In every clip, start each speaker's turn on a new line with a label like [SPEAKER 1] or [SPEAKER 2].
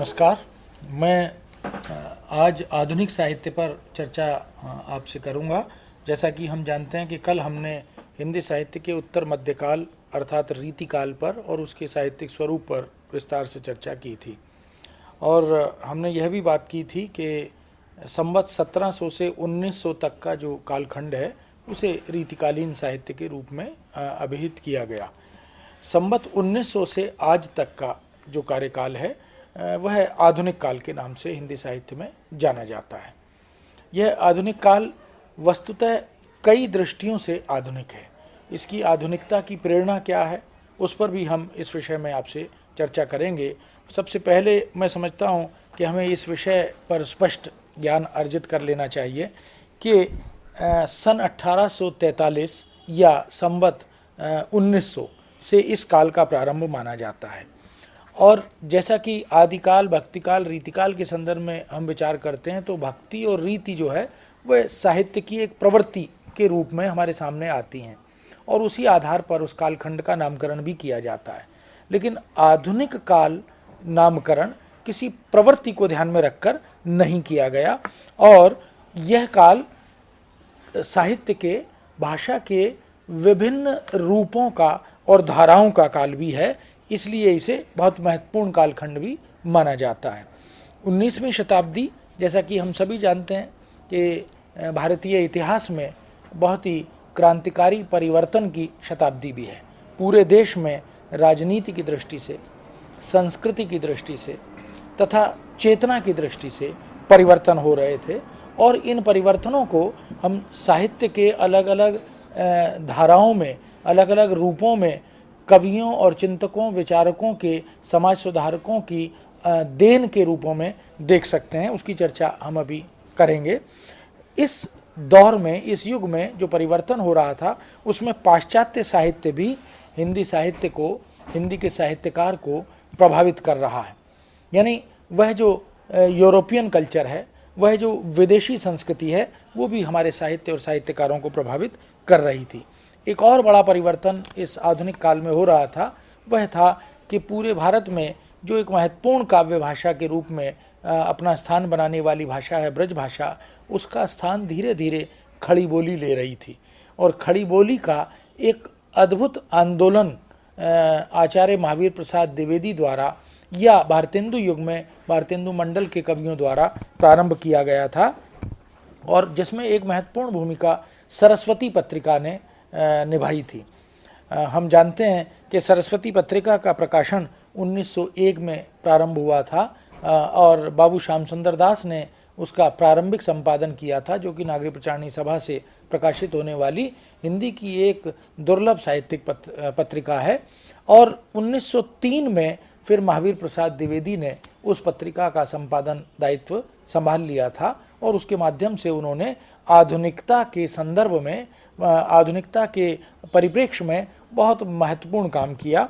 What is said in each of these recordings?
[SPEAKER 1] नमस्कार। मैं आज आधुनिक साहित्य पर चर्चा आपसे करूंगा। जैसा कि हम जानते हैं कि कल हमने हिंदी साहित्य के उत्तर मध्यकाल अर्थात रीतिकाल पर और उसके साहित्यिक स्वरूप पर विस्तार से चर्चा की थी और हमने यह भी बात की थी कि संवत 1700 से 1900 तक का जो कालखंड है उसे रीतिकालीन साहित्य के रूप में अभिहित किया गया। संवत 1900 से आज तक का जो कार्यकाल है वह आधुनिक काल के नाम से हिंदी साहित्य में जाना जाता है। यह आधुनिक काल वस्तुतः कई दृष्टियों से आधुनिक है। इसकी आधुनिकता की प्रेरणा क्या है उस पर भी हम इस विषय में आपसे चर्चा करेंगे। सबसे पहले मैं समझता हूँ कि हमें इस विषय पर स्पष्ट ज्ञान अर्जित कर लेना चाहिए कि सन 1843 या संवत 1900 से इस काल का प्रारंभ माना जाता है। और जैसा कि आदिकाल, भक्तिकाल, रीतिकाल के संदर्भ में हम विचार करते हैं तो भक्ति और रीति जो है वह साहित्य की एक प्रवृत्ति के रूप में हमारे सामने आती हैं और उसी आधार पर उस कालखंड का नामकरण भी किया जाता है। लेकिन आधुनिक काल नामकरण किसी प्रवृत्ति को ध्यान में रखकर नहीं किया गया और यह काल साहित्य के, भाषा के विभिन्न रूपों का और धाराओं का काल भी है, इसलिए इसे बहुत महत्वपूर्ण कालखंड भी माना जाता है। 19वीं शताब्दी, जैसा कि हम सभी जानते हैं कि भारतीय इतिहास में बहुत ही क्रांतिकारी परिवर्तन की शताब्दी भी है। पूरे देश में राजनीति की दृष्टि से, संस्कृति की दृष्टि से तथा चेतना की दृष्टि से परिवर्तन हो रहे थे और इन परिवर्तनों को हम साहित्य के अलग अलग धाराओं में, अलग अलग रूपों में कवियों और चिंतकों, विचारकों के, समाज सुधारकों की देन के रूपों में देख सकते हैं। उसकी चर्चा हम अभी करेंगे। इस दौर में, इस युग में जो परिवर्तन हो रहा था उसमें पाश्चात्य साहित्य भी हिंदी साहित्य को, हिंदी के साहित्यकार को प्रभावित कर रहा है। यानी वह जो यूरोपियन कल्चर है, वह जो विदेशी संस्कृति है, वो भी हमारे साहित्य और साहित्यकारों को प्रभावित कर रही थी। एक और बड़ा परिवर्तन इस आधुनिक काल में हो रहा था, वह था कि पूरे भारत में जो एक महत्वपूर्ण काव्य भाषा के रूप में अपना स्थान बनाने वाली भाषा है ब्रज भाषा, उसका स्थान धीरे धीरे खड़ी बोली ले रही थी और खड़ी बोली का एक अद्भुत आंदोलन आचार्य महावीर प्रसाद द्विवेदी द्वारा या भारतेंदु युग में भारतेंदु मंडल के कवियों द्वारा प्रारंभ किया गया था और जिसमें एक महत्वपूर्ण भूमिका सरस्वती पत्रिका ने निभाई थी। हम जानते हैं कि सरस्वती पत्रिका का प्रकाशन 1901 में प्रारंभ हुआ था और बाबू श्याम सुंदर दास ने उसका प्रारंभिक संपादन किया था, जो कि नागरिक प्रचारणी सभा से प्रकाशित होने वाली हिंदी की एक दुर्लभ साहित्यिक पत्रिका है। और 1903 में फिर महावीर प्रसाद द्विवेदी ने उस पत्रिका का संपादन दायित्व संभाल लिया था और उसके माध्यम से उन्होंने आधुनिकता के संदर्भ में, आधुनिकता के परिप्रेक्ष्य में बहुत महत्वपूर्ण काम किया।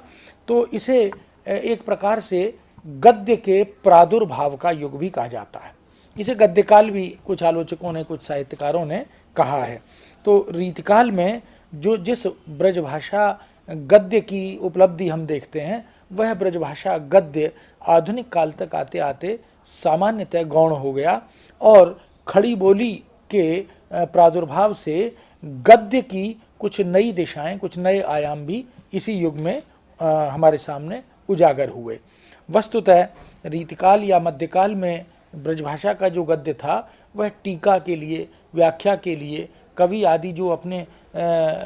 [SPEAKER 1] तो इसे एक प्रकार से गद्य के प्रादुर्भाव का युग भी कहा जाता है। इसे गद्यकाल भी कुछ आलोचकों ने, कुछ साहित्यकारों ने कहा है। तो रीतिकाल में जो जिस ब्रजभाषा गद्य की उपलब्धि हम देखते हैं, वह ब्रजभाषा गद्य आधुनिक काल तक आते आते सामान्यतः गौण हो गया और खड़ी बोली के प्रादुर्भाव से गद्य की कुछ नई दिशाएं, कुछ नए आयाम भी इसी युग में हमारे सामने उजागर हुए। वस्तुतः रीतिकाल या मध्यकाल में ब्रजभाषा का जो गद्य था वह टीका के लिए, व्याख्या के लिए, कवि आदि जो अपने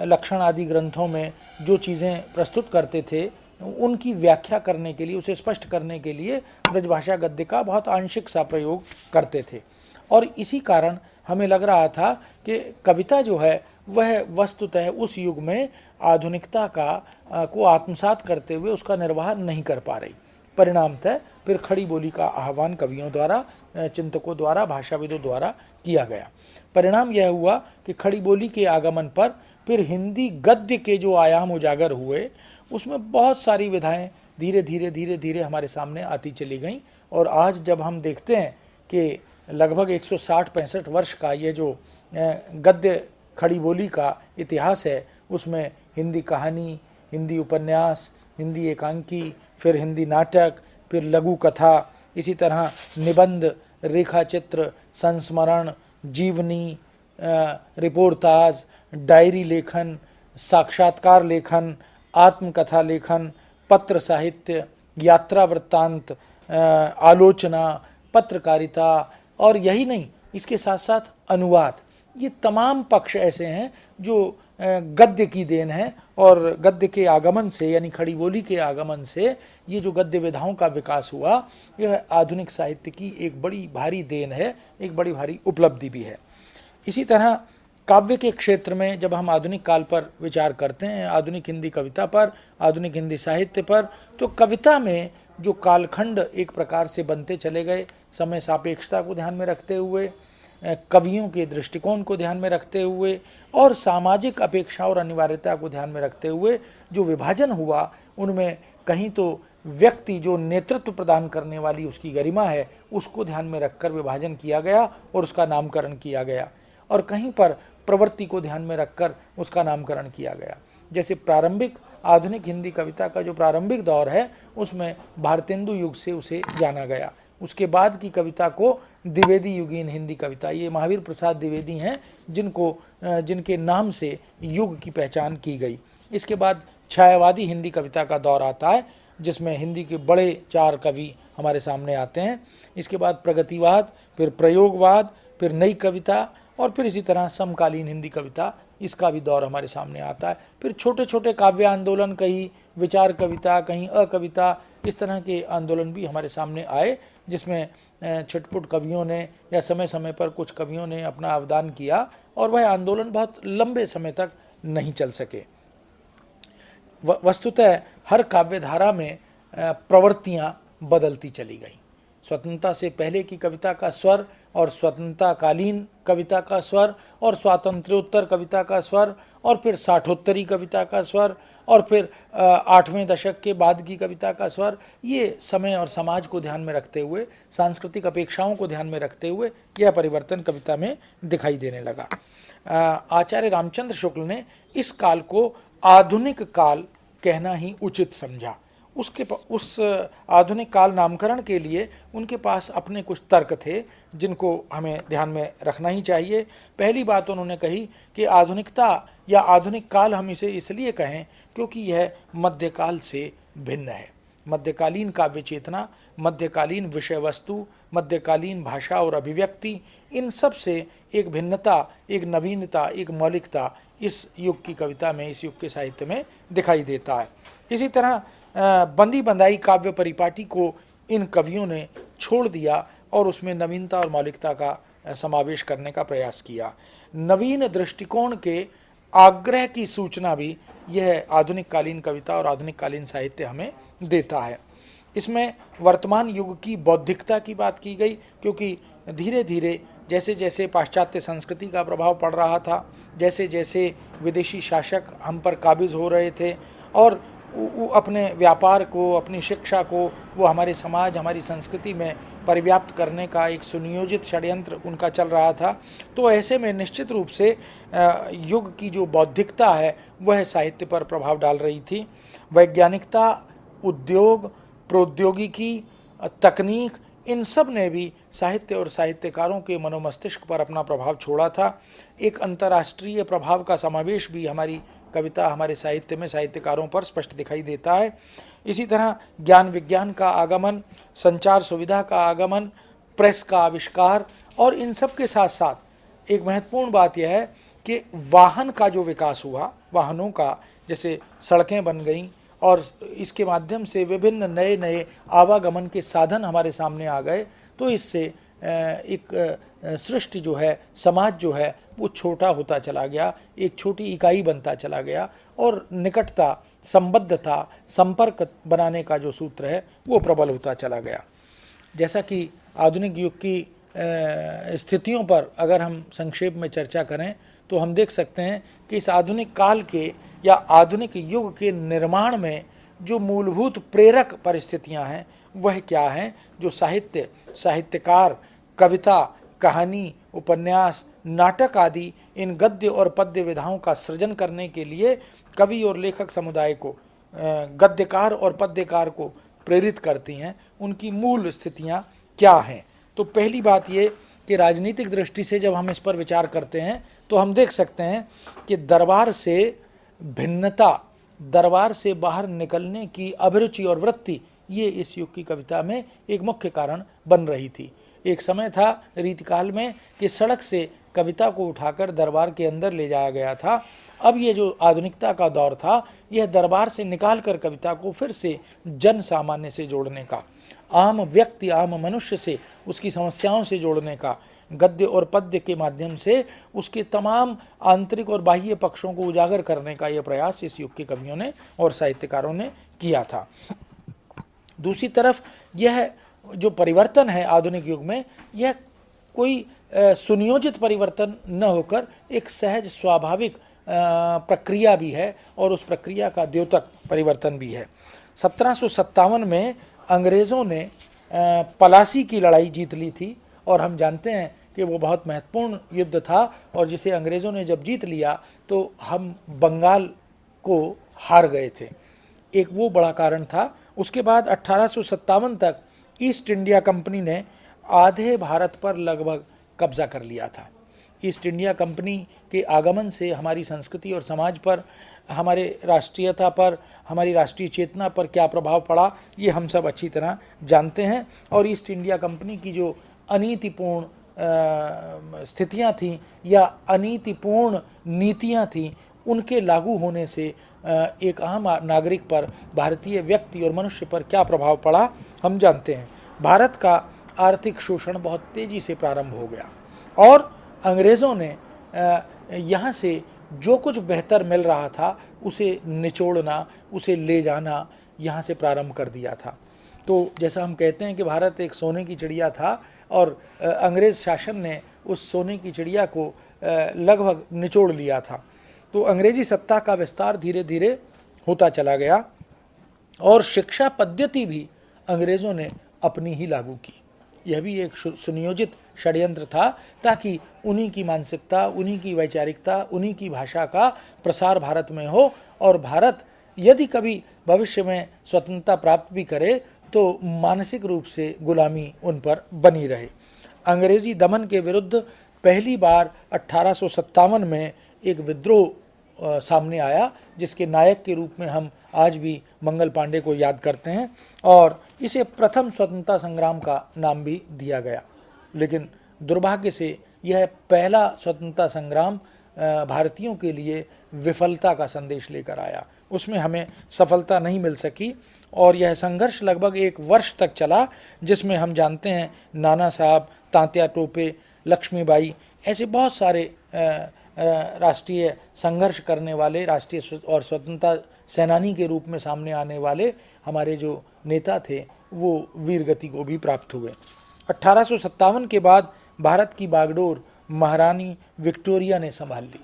[SPEAKER 1] लक्षण आदि ग्रंथों में जो चीज़ें प्रस्तुत करते थे उनकी व्याख्या करने के लिए, उसे स्पष्ट करने के लिए ब्रजभाषा गद्य का बहुत आंशिक सा प्रयोग करते थे। और इसी कारण हमें लग रहा था कि कविता जो है वह वस्तुतः उस युग में आधुनिकता को आत्मसात करते हुए उसका निर्वाह नहीं कर पा रही। परिणामतः फिर खड़ी बोली का आह्वान कवियों द्वारा, चिंतकों द्वारा, भाषाविदों द्वारा किया गया। परिणाम यह हुआ कि खड़ी बोली के आगमन पर फिर हिंदी गद्य के जो आयाम उजागर हुए उसमें बहुत सारी विधाएं धीरे धीरे हमारे सामने आती चली गईं। और आज जब हम देखते हैं कि लगभग 160-65 वर्ष का ये जो गद्य खड़ी बोली का इतिहास है, उसमें हिंदी कहानी, हिंदी उपन्यास, हिंदी एकांकी, फिर हिंदी नाटक, फिर लघु कथा इसी तरह निबंध, रेखाचित्र, संस्मरण, जीवनी, रिपोर्टाज, डायरी लेखन, साक्षात्कार लेखन, आत्मकथा लेखन, पत्र साहित्य, यात्रा वृत्तांत, आलोचना, पत्रकारिता, और यही नहीं, इसके साथ साथ अनुवाद, ये तमाम पक्ष ऐसे हैं जो गद्य की देन है। और गद्य के आगमन से, यानी खड़ी बोली के आगमन से ये जो गद्य विधाओं का विकास हुआ, यह आधुनिक साहित्य की एक बड़ी भारी देन है, एक बड़ी भारी उपलब्धि भी है। इसी तरह काव्य के क्षेत्र में जब हम आधुनिक काल पर विचार करते हैं, आधुनिक हिंदी कविता पर, आधुनिक हिंदी साहित्य पर, तो कविता में जो कालखंड एक प्रकार से बनते चले गए, समय सापेक्षता को ध्यान में रखते हुए, कवियों के दृष्टिकोण को ध्यान में रखते हुए और सामाजिक अपेक्षा और अनिवार्यता को ध्यान में रखते हुए जो विभाजन हुआ, उनमें कहीं तो व्यक्ति जो नेतृत्व प्रदान करने वाली उसकी गरिमा है, उसको ध्यान में रखकर विभाजन किया गया और उसका नामकरण किया गया, और कहीं पर प्रवृत्ति को ध्यान में रखकर उसका नामकरण किया गया। जैसे प्रारंभिक आधुनिक हिंदी कविता का जो प्रारंभिक दौर है, उसमें भारतेंदु युग से उसे जाना गया। उसके बाद की कविता को द्विवेदी युगीन हिंदी कविता, ये महावीर प्रसाद द्विवेदी हैं जिनके नाम से युग की पहचान की गई। इसके बाद छायावादी हिंदी कविता का दौर आता है, जिसमें हिंदी के बड़े 4 कवि हमारे सामने आते हैं। इसके बाद प्रगतिवाद, फिर प्रयोगवाद, फिर नई कविता, और फिर इसी तरह समकालीन हिंदी कविता, इसका भी दौर हमारे सामने आता है। फिर छोटे छोटे काव्य आंदोलन, कहीं विचार कविता, कहीं अकविता, इस तरह के आंदोलन भी हमारे सामने आए, जिसमें छिटपुट कवियों ने या समय समय पर कुछ कवियों ने अपना अवदान किया, और वह आंदोलन बहुत लंबे समय तक नहीं चल सके। वस्तुतः हर काव्यधारा में प्रवृत्तियाँ बदलती चली गईं। स्वतंत्रता से पहले की कविता का स्वर और स्वतंत्रताकालीन कविता का स्वर और स्वातंत्र्योत्तर कविता का स्वर और फिर साठोत्तरी कविता का स्वर और फिर 8वें दशक के बाद की कविता का स्वर, ये समय और समाज को ध्यान में रखते हुए, सांस्कृतिक अपेक्षाओं को ध्यान में रखते हुए यह परिवर्तन कविता में दिखाई देने लगा। आचार्य रामचंद्र शुक्ल ने इस काल को आधुनिक काल कहना ही उचित समझा। उस आधुनिक काल नामकरण के लिए उनके पास अपने कुछ तर्क थे, जिनको हमें ध्यान में रखना ही चाहिए। पहली बात उन्होंने कही कि आधुनिकता या आधुनिक काल हम इसे इसलिए कहें क्योंकि यह मध्यकाल से भिन्न है। मध्यकालीन काव्य चेतना, मध्यकालीन विषय वस्तु, मध्यकालीन भाषा और अभिव्यक्ति, इन सब से एक भिन्नता, एक नवीनता, एक मौलिकता इस युग की कविता में, इस युग के साहित्य में दिखाई देता है। इसी तरह बंदी बंदाई काव्य परिपाटी को इन कवियों ने छोड़ दिया और उसमें नवीनता और मौलिकता का समावेश करने का प्रयास किया। नवीन दृष्टिकोण के आग्रह की सूचना भी यह आधुनिक कालीन कविता और आधुनिक कालीन साहित्य हमें देता है। इसमें वर्तमान युग की बौद्धिकता की बात की गई, क्योंकि धीरे धीरे जैसे जैसे पाश्चात्य संस्कृति का प्रभाव पड़ रहा था, जैसे जैसे विदेशी शासक हम पर काबिज हो रहे थे और अपने व्यापार को, अपनी शिक्षा को वो हमारे समाज, हमारी संस्कृति में परिव्याप्त करने का एक सुनियोजित षड्यंत्र उनका चल रहा था, तो ऐसे में निश्चित रूप से युग की जो बौद्धिकता है वह साहित्य पर प्रभाव डाल रही थी। वैज्ञानिकता, उद्योग, प्रौद्योगिकी, तकनीक, इन सब ने भी साहित्य और साहित्यकारों के मनोमस्तिष्क पर अपना प्रभाव छोड़ा था। एक अंतर्राष्ट्रीय प्रभाव का समावेश भी हमारी कविता, हमारे साहित्य में साहित्यकारों पर स्पष्ट दिखाई देता है। इसी तरह ज्ञान विज्ञान का आगमन, संचार सुविधा का आगमन, प्रेस का आविष्कार, और इन सब के साथ साथ एक महत्वपूर्ण बात यह है कि वाहन का जो विकास हुआ, वाहनों का, जैसे सड़कें बन गईं और इसके माध्यम से विभिन्न नए नए आवागमन के साधन हमारे सामने आ गए, तो इससे एक सृष्टि जो है, समाज जो है, वो छोटा होता चला गया, एक छोटी इकाई बनता चला गया और निकटता, संबद्धता, संपर्क बनाने का जो सूत्र है वो प्रबल होता चला गया। जैसा कि आधुनिक युग की स्थितियों पर अगर हम संक्षेप में चर्चा करें तो हम देख सकते हैं कि इस आधुनिक काल के या आधुनिक युग के निर्माण में जो मूलभूत प्रेरक परिस्थितियां हैं वह क्या हैं, जो साहित्य, साहित्यकार, कविता, कहानी, उपन्यास, नाटक आदि इन गद्य और पद्य विधाओं का सृजन करने के लिए कवि और लेखक समुदाय को, गद्यकार और पद्यकार को प्रेरित करती हैं, उनकी मूल स्थितियां क्या हैं। तो पहली बात ये कि राजनीतिक दृष्टि से जब हम इस पर विचार करते हैं तो हम देख सकते हैं कि दरबार से भिन्नता, दरबार से बाहर निकलने की अभिरुचि और वृत्ति, ये इस युग की कविता में एक मुख्य कारण बन रही थी। एक समय था रीतिकाल में कि सड़क से कविता को उठाकर दरबार के अंदर ले जाया गया था। अब ये जो आधुनिकता का दौर था, यह दरबार से निकालकर कविता को फिर से जन सामान्य से जोड़ने का, आम व्यक्ति, आम मनुष्य से, उसकी समस्याओं से जोड़ने का, गद्य और पद्य के माध्यम से उसके तमाम आंतरिक और बाह्य पक्षों को उजागर करने का यह प्रयास इस युग के कवियों ने और साहित्यकारों ने किया था। दूसरी तरफ यह जो परिवर्तन है आधुनिक युग में, यह कोई सुनियोजित परिवर्तन न होकर एक सहज स्वाभाविक प्रक्रिया भी है और उस प्रक्रिया का द्योतक परिवर्तन भी है। 1757 में अंग्रेज़ों ने पलासी की लड़ाई जीत ली थी और हम जानते हैं कि वो बहुत महत्वपूर्ण युद्ध था और जिसे अंग्रेज़ों ने जब जीत लिया तो हम बंगाल को हार गए थे। एक वो बड़ा कारण था। उसके बाद 1857 तक ईस्ट इंडिया कंपनी ने आधे भारत पर लगभग कब्जा कर लिया था। ईस्ट इंडिया कंपनी के आगमन से हमारी संस्कृति और समाज पर, हमारे राष्ट्रीयता पर, हमारी राष्ट्रीय चेतना पर क्या प्रभाव पड़ा, ये हम सब अच्छी तरह जानते हैं। और ईस्ट इंडिया कंपनी की जो अनीतिपूर्ण स्थितियां थीं या अनीतिपूर्ण नीतियां थीं, उनके लागू होने से एक आम नागरिक पर, भारतीय व्यक्ति और मनुष्य पर क्या प्रभाव पड़ा हम जानते हैं। भारत का आर्थिक शोषण बहुत तेज़ी से प्रारंभ हो गया और अंग्रेज़ों ने यहाँ से जो कुछ बेहतर मिल रहा था उसे निचोड़ना, उसे ले जाना यहाँ से प्रारंभ कर दिया था। तो जैसा हम कहते हैं कि भारत एक सोने की चिड़िया था और अंग्रेज़ शासन ने उस सोने की चिड़िया को लगभग निचोड़ लिया था। तो अंग्रेजी सत्ता का विस्तार धीरे धीरे होता चला गया और शिक्षा पद्धति भी अंग्रेज़ों ने अपनी ही लागू की। यह भी एक सुनियोजित षड्यंत्र था ताकि उन्हीं की मानसिकता, उन्हीं की वैचारिकता, उन्हीं की भाषा का प्रसार भारत में हो और भारत यदि कभी भविष्य में स्वतंत्रता प्राप्त भी करे तो मानसिक रूप से गुलामी उन पर बनी रहे। अंग्रेज़ी दमन के विरुद्ध पहली बार 1857 में एक विद्रोह सामने आया जिसके नायक के रूप में हम आज भी मंगल पांडे को याद करते हैं और इसे प्रथम स्वतंत्रता संग्राम का नाम भी दिया गया। लेकिन दुर्भाग्य से यह पहला स्वतंत्रता संग्राम भारतीयों के लिए विफलता का संदेश लेकर आया। उसमें हमें सफलता नहीं मिल सकी और यह संघर्ष लगभग 1 वर्ष तक चला, जिसमें हम जानते हैं नाना साहब, तात्या टोपे, लक्ष्मीबाई, ऐसे बहुत सारे राष्ट्रीय संघर्ष करने वाले, राष्ट्रीय और स्वतंत्रता सेनानी के रूप में सामने आने वाले हमारे जो नेता थे वो वीर गति को भी प्राप्त हुए। 1857 के बाद भारत की बागडोर महारानी विक्टोरिया ने संभाल ली।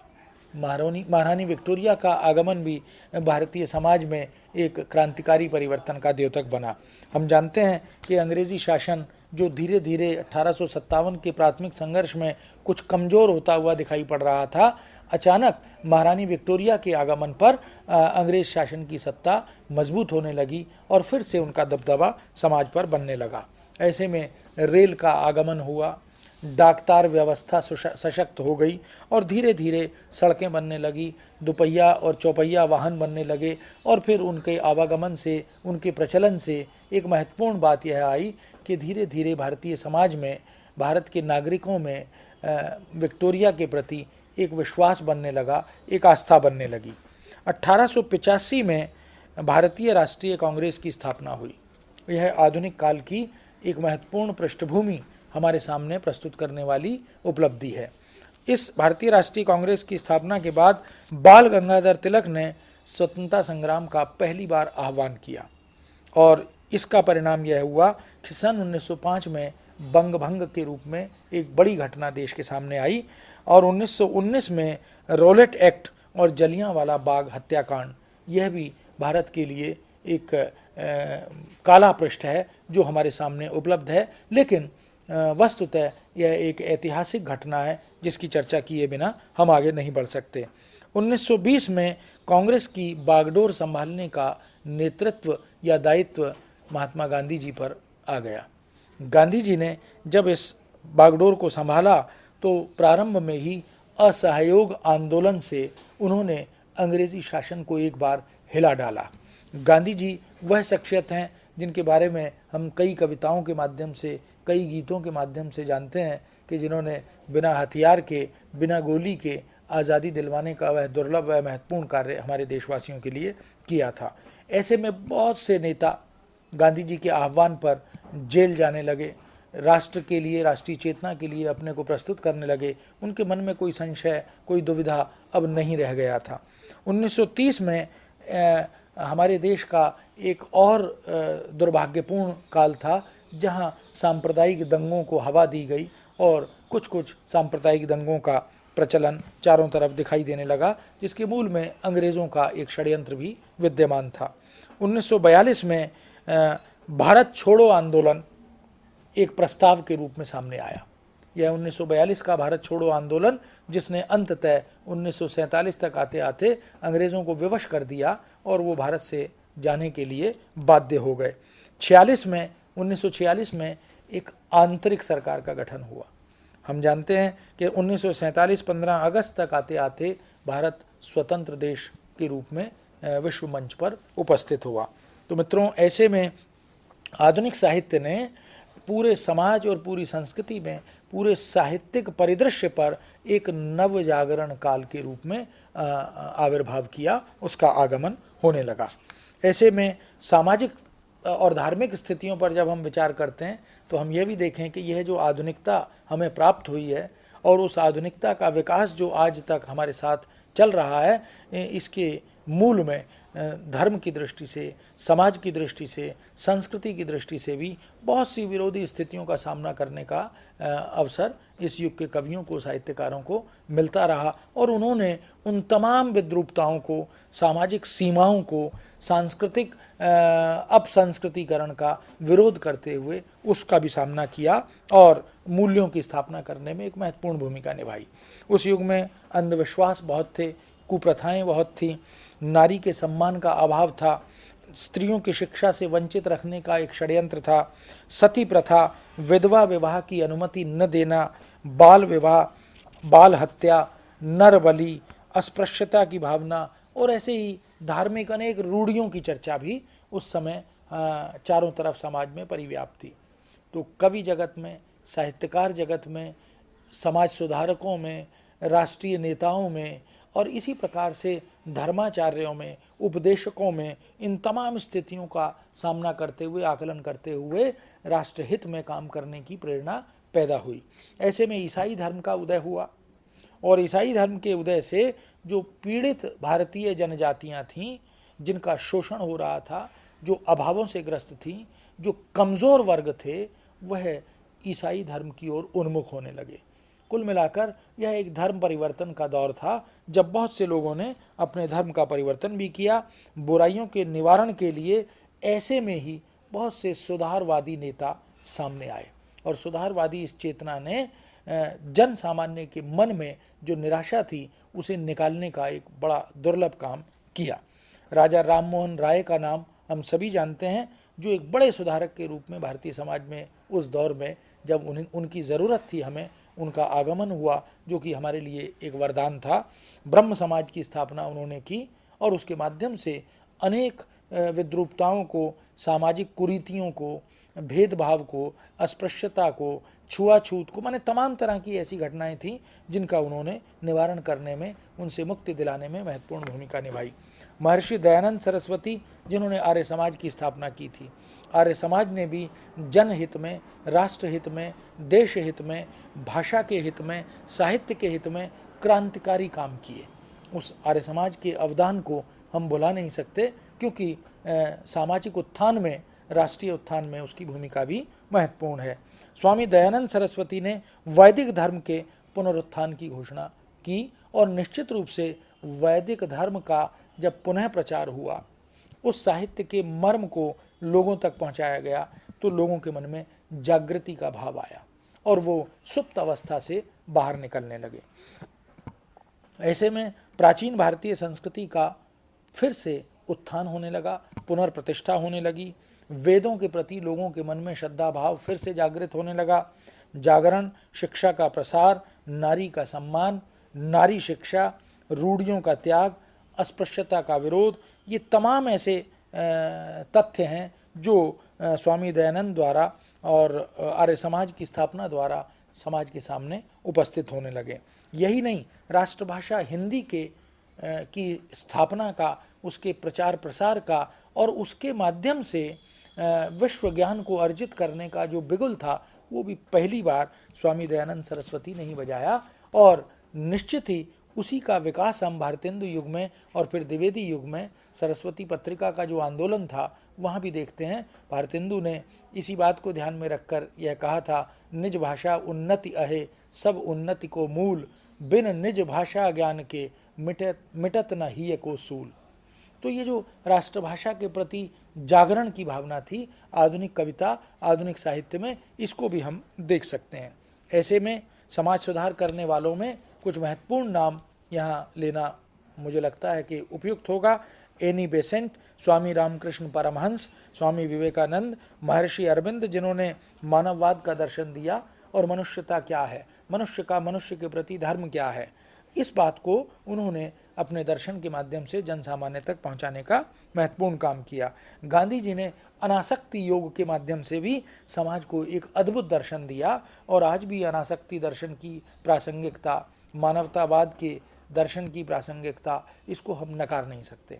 [SPEAKER 1] महारानी विक्टोरिया का आगमन भी भारतीय समाज में एक क्रांतिकारी परिवर्तन का द्योतक बना। हम जानते हैं कि अंग्रेज़ी शासन जो धीरे धीरे 1857 के प्राथमिक संघर्ष में कुछ कमज़ोर होता हुआ दिखाई पड़ रहा था, अचानक महारानी विक्टोरिया के आगमन पर अंग्रेज़ शासन की सत्ता मजबूत होने लगी और फिर से उनका दबदबा समाज पर बनने लगा। ऐसे में रेल का आगमन हुआ, डाकतार व्यवस्था सशक्त हो गई और धीरे धीरे सड़कें बनने लगी, दुपहिया और चौपहिया वाहन बनने लगे और फिर उनके आवागमन से, उनके प्रचलन से एक महत्वपूर्ण बात यह आई कि धीरे धीरे भारतीय समाज में, भारत के नागरिकों में विक्टोरिया के प्रति एक विश्वास बनने लगा, एक आस्था बनने लगी। 1885 में भारतीय राष्ट्रीय कांग्रेस की स्थापना हुई। यह आधुनिक काल की एक महत्वपूर्ण पृष्ठभूमि हमारे सामने प्रस्तुत करने वाली उपलब्धि है। इस भारतीय राष्ट्रीय कांग्रेस की स्थापना के बाद बाल गंगाधर तिलक ने स्वतंत्रता संग्राम का पहली बार आह्वान किया और इसका परिणाम यह हुआ कि सन 1905 में बंग भंग के रूप में एक बड़ी घटना देश के सामने आई और 1919 में रॉलेट एक्ट और जलियांवाला बाग हत्याकांड, यह भी भारत के लिए एक काला पृष्ठ है जो हमारे सामने उपलब्ध है। लेकिन वस्तुतः यह एक ऐतिहासिक घटना है जिसकी चर्चा किए बिना हम आगे नहीं बढ़ सकते। 1920 में कांग्रेस की बागडोर संभालने का नेतृत्व या दायित्व महात्मा गांधी जी पर आ गया। गांधी जी ने जब इस बागडोर को संभाला तो प्रारंभ में ही असहयोग आंदोलन से उन्होंने अंग्रेजी शासन को एक बार हिला डाला। गांधी जी वह शख्सियत हैं जिनके बारे में हम कई कविताओं के माध्यम से, कई गीतों के माध्यम से जानते हैं कि जिन्होंने बिना हथियार के, बिना गोली के आज़ादी दिलवाने का वह दुर्लभ व महत्वपूर्ण कार्य हमारे देशवासियों के लिए किया था। ऐसे में बहुत से नेता गांधी जी के आह्वान पर जेल जाने लगे, राष्ट्र के लिए, राष्ट्रीय चेतना के लिए अपने को प्रस्तुत करने लगे। उनके मन में कोई संशय, कोई दुविधा अब नहीं रह गया था। 1930 में हमारे देश का एक और दुर्भाग्यपूर्ण काल था जहां सांप्रदायिक दंगों को हवा दी गई और कुछ कुछ सांप्रदायिक दंगों का प्रचलन चारों तरफ दिखाई देने लगा, जिसके मूल में अंग्रेज़ों का एक षड्यंत्र भी विद्यमान था। 1942 में भारत छोड़ो आंदोलन एक प्रस्ताव के रूप में सामने आया। यह 1942 का भारत छोड़ो आंदोलन, जिसने अंततः 1947 तक आते आते अंग्रेज़ों को विवश कर दिया और वो भारत से जाने के लिए बाध्य हो गए। 1946 में एक आंतरिक सरकार का गठन हुआ। हम जानते हैं कि 1947 15 अगस्त तक आते आते भारत स्वतंत्र देश के रूप में विश्व मंच पर उपस्थित हुआ। तो मित्रों, ऐसे में आधुनिक साहित्य ने पूरे समाज और पूरी संस्कृति में, पूरे साहित्यिक परिदृश्य पर एक नव जागरण काल के रूप में आविर्भाव किया, उसका आगमन होने लगा। ऐसे में सामाजिक और धार्मिक स्थितियों पर जब हम विचार करते हैं तो हम यह भी देखें कि यह जो आधुनिकता हमें प्राप्त हुई है और उस आधुनिकता का विकास जो आज तक हमारे साथ चल रहा है, इसके मूल में धर्म की दृष्टि से, समाज की दृष्टि से, संस्कृति की दृष्टि से भी बहुत सी विरोधी स्थितियों का सामना करने का अवसर इस युग के कवियों को, साहित्यकारों को मिलता रहा और उन्होंने उन तमाम विद्रूपताओं को, सामाजिक सीमाओं को, सांस्कृतिक अपसंस्कृतिकरण का विरोध करते हुए उसका भी सामना किया और मूल्यों की स्थापना करने में एक महत्वपूर्ण भूमिका निभाई। उस युग में अंधविश्वास बहुत थे, कुप्रथाएं बहुत थीं, नारी के सम्मान का अभाव था, स्त्रियों की शिक्षा से वंचित रखने का एक षड्यंत्र था, सती प्रथा, विधवा विवाह की अनुमति न देना, बाल विवाह, बाल हत्या, नर बलि, अस्पृश्यता की भावना और ऐसे ही धार्मिक अनेक रूढ़ियों की चर्चा भी उस समय चारों तरफ समाज में परिव्याप्त थी। तो कवि जगत में, साहित्यकार जगत में, समाज सुधारकों में, राष्ट्रीय नेताओं में और इसी प्रकार से धर्माचार्यों में, उपदेशकों में, इन तमाम स्थितियों का सामना करते हुए, आकलन करते हुए राष्ट्रहित में काम करने की प्रेरणा पैदा हुई। ऐसे में ईसाई धर्म का उदय हुआ और ईसाई धर्म के उदय से जो पीड़ित भारतीय जनजातियां थीं, जिनका शोषण हो रहा था, जो अभावों से ग्रस्त थीं, जो कमज़ोर वर्ग थे, वह ईसाई धर्म की ओर उन्मुख होने लगे। कुल मिलाकर यह एक धर्म परिवर्तन का दौर था जब बहुत से लोगों ने अपने धर्म का परिवर्तन भी किया। बुराइयों के निवारण के लिए ऐसे में ही बहुत से सुधारवादी नेता सामने आए और सुधारवादी इस चेतना ने जन सामान्य के मन में जो निराशा थी उसे निकालने का एक बड़ा दुर्लभ काम किया। राजा राममोहन राय का नाम हम सभी जानते हैं, जो एक बड़े सुधारक के रूप में भारतीय समाज में उस दौर में जब उनकी ज़रूरत थी, हमें उनका आगमन हुआ, जो कि हमारे लिए एक वरदान था। ब्रह्म समाज की स्थापना उन्होंने की और उसके माध्यम से अनेक विद्रूपताओं को, सामाजिक कुरीतियों को, भेदभाव को, अस्पृश्यता को, छुआछूत को, माने तमाम तरह की ऐसी घटनाएं थीं जिनका उन्होंने निवारण करने में, उनसे मुक्ति दिलाने में महत्वपूर्ण भूमिका निभाई। महर्षि दयानंद सरस्वती, जिन्होंने आर्य समाज की स्थापना की थी, आर्य समाज ने भी जनहित में, राष्ट्र हित में, देश हित में, भाषा के हित में, साहित्य के हित में क्रांतिकारी काम किए। उस आर्य समाज के अवदान को हम भुला नहीं सकते, क्योंकि सामाजिक उत्थान में, राष्ट्रीय उत्थान में उसकी भूमिका भी महत्वपूर्ण है। स्वामी दयानंद सरस्वती ने वैदिक धर्म के पुनरुत्थान की घोषणा की और निश्चित रूप से वैदिक धर्म का जब पुनः प्रचार हुआ, उस साहित्य के मर्म को लोगों तक पहुंचाया गया, तो लोगों के मन में जागृति का भाव आया और वो सुप्त अवस्था से बाहर निकलने लगे। ऐसे में प्राचीन भारतीय संस्कृति का फिर से उत्थान होने लगा, पुनर्प्रतिष्ठा होने लगी, वेदों के प्रति लोगों के मन में श्रद्धा भाव फिर से जागृत होने लगा। जागरण, शिक्षा का प्रसार, नारी का सम्मान, नारी शिक्षा, रूढ़ियों का त्याग, अस्पृश्यता का विरोध, ये तमाम ऐसे तथ्य हैं जो स्वामी दयानंद द्वारा और आर्य समाज की स्थापना द्वारा समाज के सामने उपस्थित होने लगे। यही नहीं, राष्ट्रभाषा हिंदी की स्थापना का, उसके प्रचार प्रसार का और उसके माध्यम से विश्व ज्ञान को अर्जित करने का जो बिगुल था वो भी पहली बार स्वामी दयानंद सरस्वती ने ही बजाया। और निश्चित ही उसी का विकास हम भारतेंदु युग में और फिर द्विवेदी युग में सरस्वती पत्रिका का जो आंदोलन था वहाँ भी देखते हैं। भारतेंदु ने इसी बात को ध्यान में रखकर यह कहा था, निज भाषा उन्नति अहे सब उन्नति को मूल, बिन निज भाषा ज्ञान के मिटत न ही को सूल। तो ये जो राष्ट्रभाषा के प्रति जागरण की भावना थी आधुनिक कविता, आधुनिक साहित्य में, इसको भी हम देख सकते हैं। ऐसे में समाज सुधार करने वालों में कुछ महत्वपूर्ण नाम यहाँ लेना मुझे लगता है कि उपयुक्त होगा। एनी बेसेंट, स्वामी रामकृष्ण परमहंस, स्वामी विवेकानंद, महर्षि अरविंद, जिन्होंने मानववाद का दर्शन दिया और मनुष्यता क्या है, मनुष्य का मनुष्य के प्रति धर्म क्या है, इस बात को उन्होंने अपने दर्शन के माध्यम से जन सामान्य तक पहुंचाने का महत्वपूर्ण काम किया। गांधी जी ने अनासक्ति योग के माध्यम से भी समाज को एक अद्भुत दर्शन दिया और आज भी अनासक्ति दर्शन की प्रासंगिकता, मानवतावाद के दर्शन की प्रासंगिकता, इसको हम नकार नहीं सकते।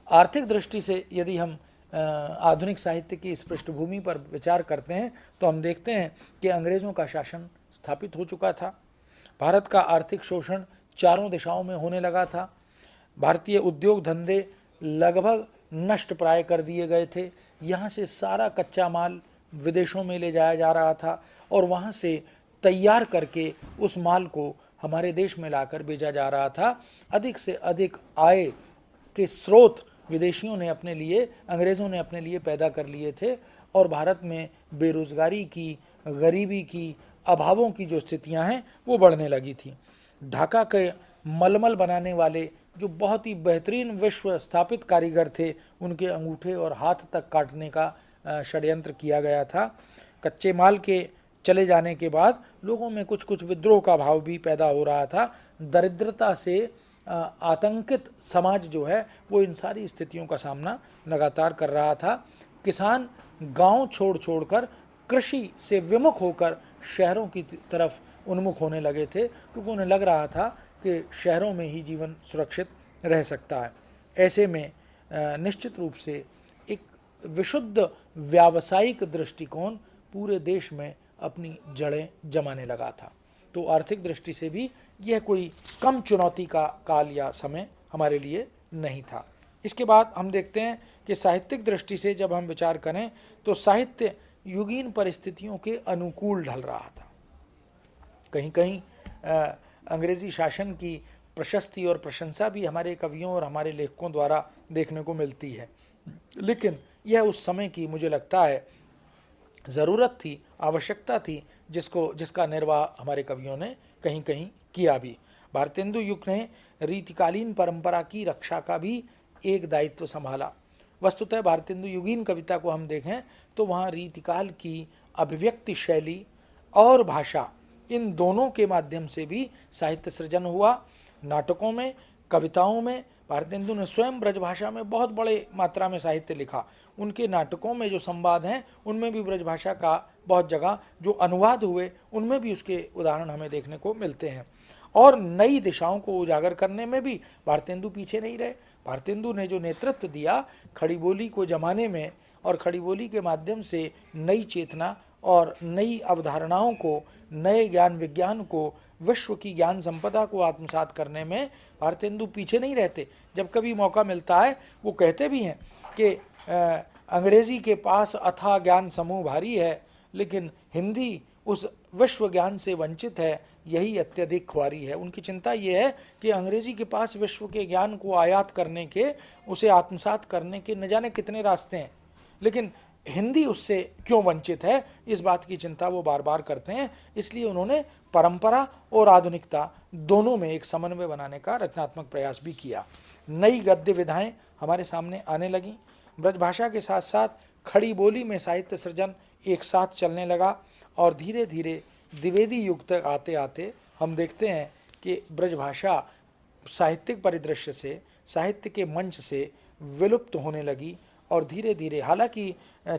[SPEAKER 1] आर्थिक दृष्टि से यदि हम आधुनिक साहित्य की इस पृष्ठभूमि पर विचार करते हैं तो हम देखते हैं कि अंग्रेज़ों का शासन स्थापित हो चुका था। भारत का आर्थिक शोषण चारों दिशाओं में होने लगा था। भारतीय उद्योग धंधे लगभग नष्ट प्राय कर दिए गए थे। यहाँ से सारा कच्चा माल विदेशों में ले जाया जा रहा था और वहाँ से तैयार करके उस माल को हमारे देश में लाकर बेचा जा रहा था। अधिक से अधिक आय के स्रोत विदेशियों ने अपने लिए, अंग्रेज़ों ने अपने लिए पैदा कर लिए थे और भारत में बेरोज़गारी की, गरीबी की, अभावों की जो स्थितियां हैं वो बढ़ने लगी थी। ढाका के मलमल बनाने वाले जो बहुत ही बेहतरीन विश्व स्थापित कारीगर थे, उनके अंगूठे और हाथ तक काटने का षड्यंत्र किया गया था। कच्चे माल के चले जाने के बाद लोगों में कुछ कुछ विद्रोह का भाव भी पैदा हो रहा था। दरिद्रता से आतंकित समाज जो है वो इन सारी स्थितियों का सामना लगातार कर रहा था। किसान गांव छोड़ छोड़कर कृषि से विमुख होकर शहरों की तरफ उन्मुख होने लगे थे, क्योंकि उन्हें लग रहा था कि शहरों में ही जीवन सुरक्षित रह सकता है। ऐसे में निश्चित रूप से एक विशुद्ध व्यावसायिक दृष्टिकोण पूरे देश में अपनी जड़ें जमाने लगा था। तो आर्थिक दृष्टि से भी यह कोई कम चुनौती का काल या समय हमारे लिए नहीं था। इसके बाद हम देखते हैं कि साहित्यिक दृष्टि से जब हम विचार करें तो साहित्य युगीन परिस्थितियों के अनुकूल ढल रहा था। कहीं कहीं अंग्रेजी शासन की प्रशस्ति और प्रशंसा भी हमारे कवियों और हमारे लेखकों द्वारा देखने को मिलती है, लेकिन यह उस समय की मुझे लगता है ज़रूरत थी, आवश्यकता थी, जिसका निर्वाह हमारे कवियों ने कहीं कहीं किया भी। भारतेंदु युग ने रीतिकालीन परंपरा की रक्षा का भी एक दायित्व संभाला। वस्तुतः भारतेंदु युगीन कविता को हम देखें तो वहाँ रीतिकाल की अभिव्यक्ति शैली और भाषा, इन दोनों के माध्यम से भी साहित्य सृजन हुआ। नाटकों में, कविताओं में भारतेंदु ने स्वयं ब्रजभाषा में बहुत बड़े मात्रा में साहित्य लिखा। उनके नाटकों में जो संवाद हैं उनमें भी ब्रजभाषा का बहुत जगह, जो अनुवाद हुए उनमें भी उसके उदाहरण हमें देखने को मिलते हैं। और नई दिशाओं को उजागर करने में भी भारतेंदु पीछे नहीं रहे। भारतेंदु ने जो नेतृत्व दिया खड़ी बोली को जमाने में, और खड़ी बोली के माध्यम से नई चेतना और नई अवधारणाओं को, नए ज्ञान विज्ञान को, विश्व की ज्ञान संपदा को आत्मसात करने में भारतेंदु पीछे नहीं रहते। जब कभी मौका मिलता है वो कहते भी हैं कि अंग्रेजी के पास अथाह ज्ञान समूह भारी है, लेकिन हिंदी उस विश्व ज्ञान से वंचित है, यही अत्यधिक ख्वारी है। उनकी चिंता ये है कि अंग्रेजी के पास विश्व के ज्ञान को आयात करने के, उसे आत्मसात करने के न जाने कितने रास्ते हैं, लेकिन हिंदी उससे क्यों वंचित है, इस बात की चिंता वो बार बार करते हैं। इसलिए उन्होंने परंपरा और आधुनिकता दोनों में एक समन्वय बनाने का रचनात्मक प्रयास भी किया। नई गद्य विधाएं हमारे सामने आने लगीं। ब्रजभाषा के साथ साथ खड़ी बोली में साहित्य सृजन एक साथ चलने लगा और धीरे धीरे द्विवेदी युग तक आते आते हम देखते हैं कि ब्रजभाषा साहित्यिक परिदृश्य से, साहित्य के मंच से विलुप्त होने लगी और धीरे धीरे, हालांकि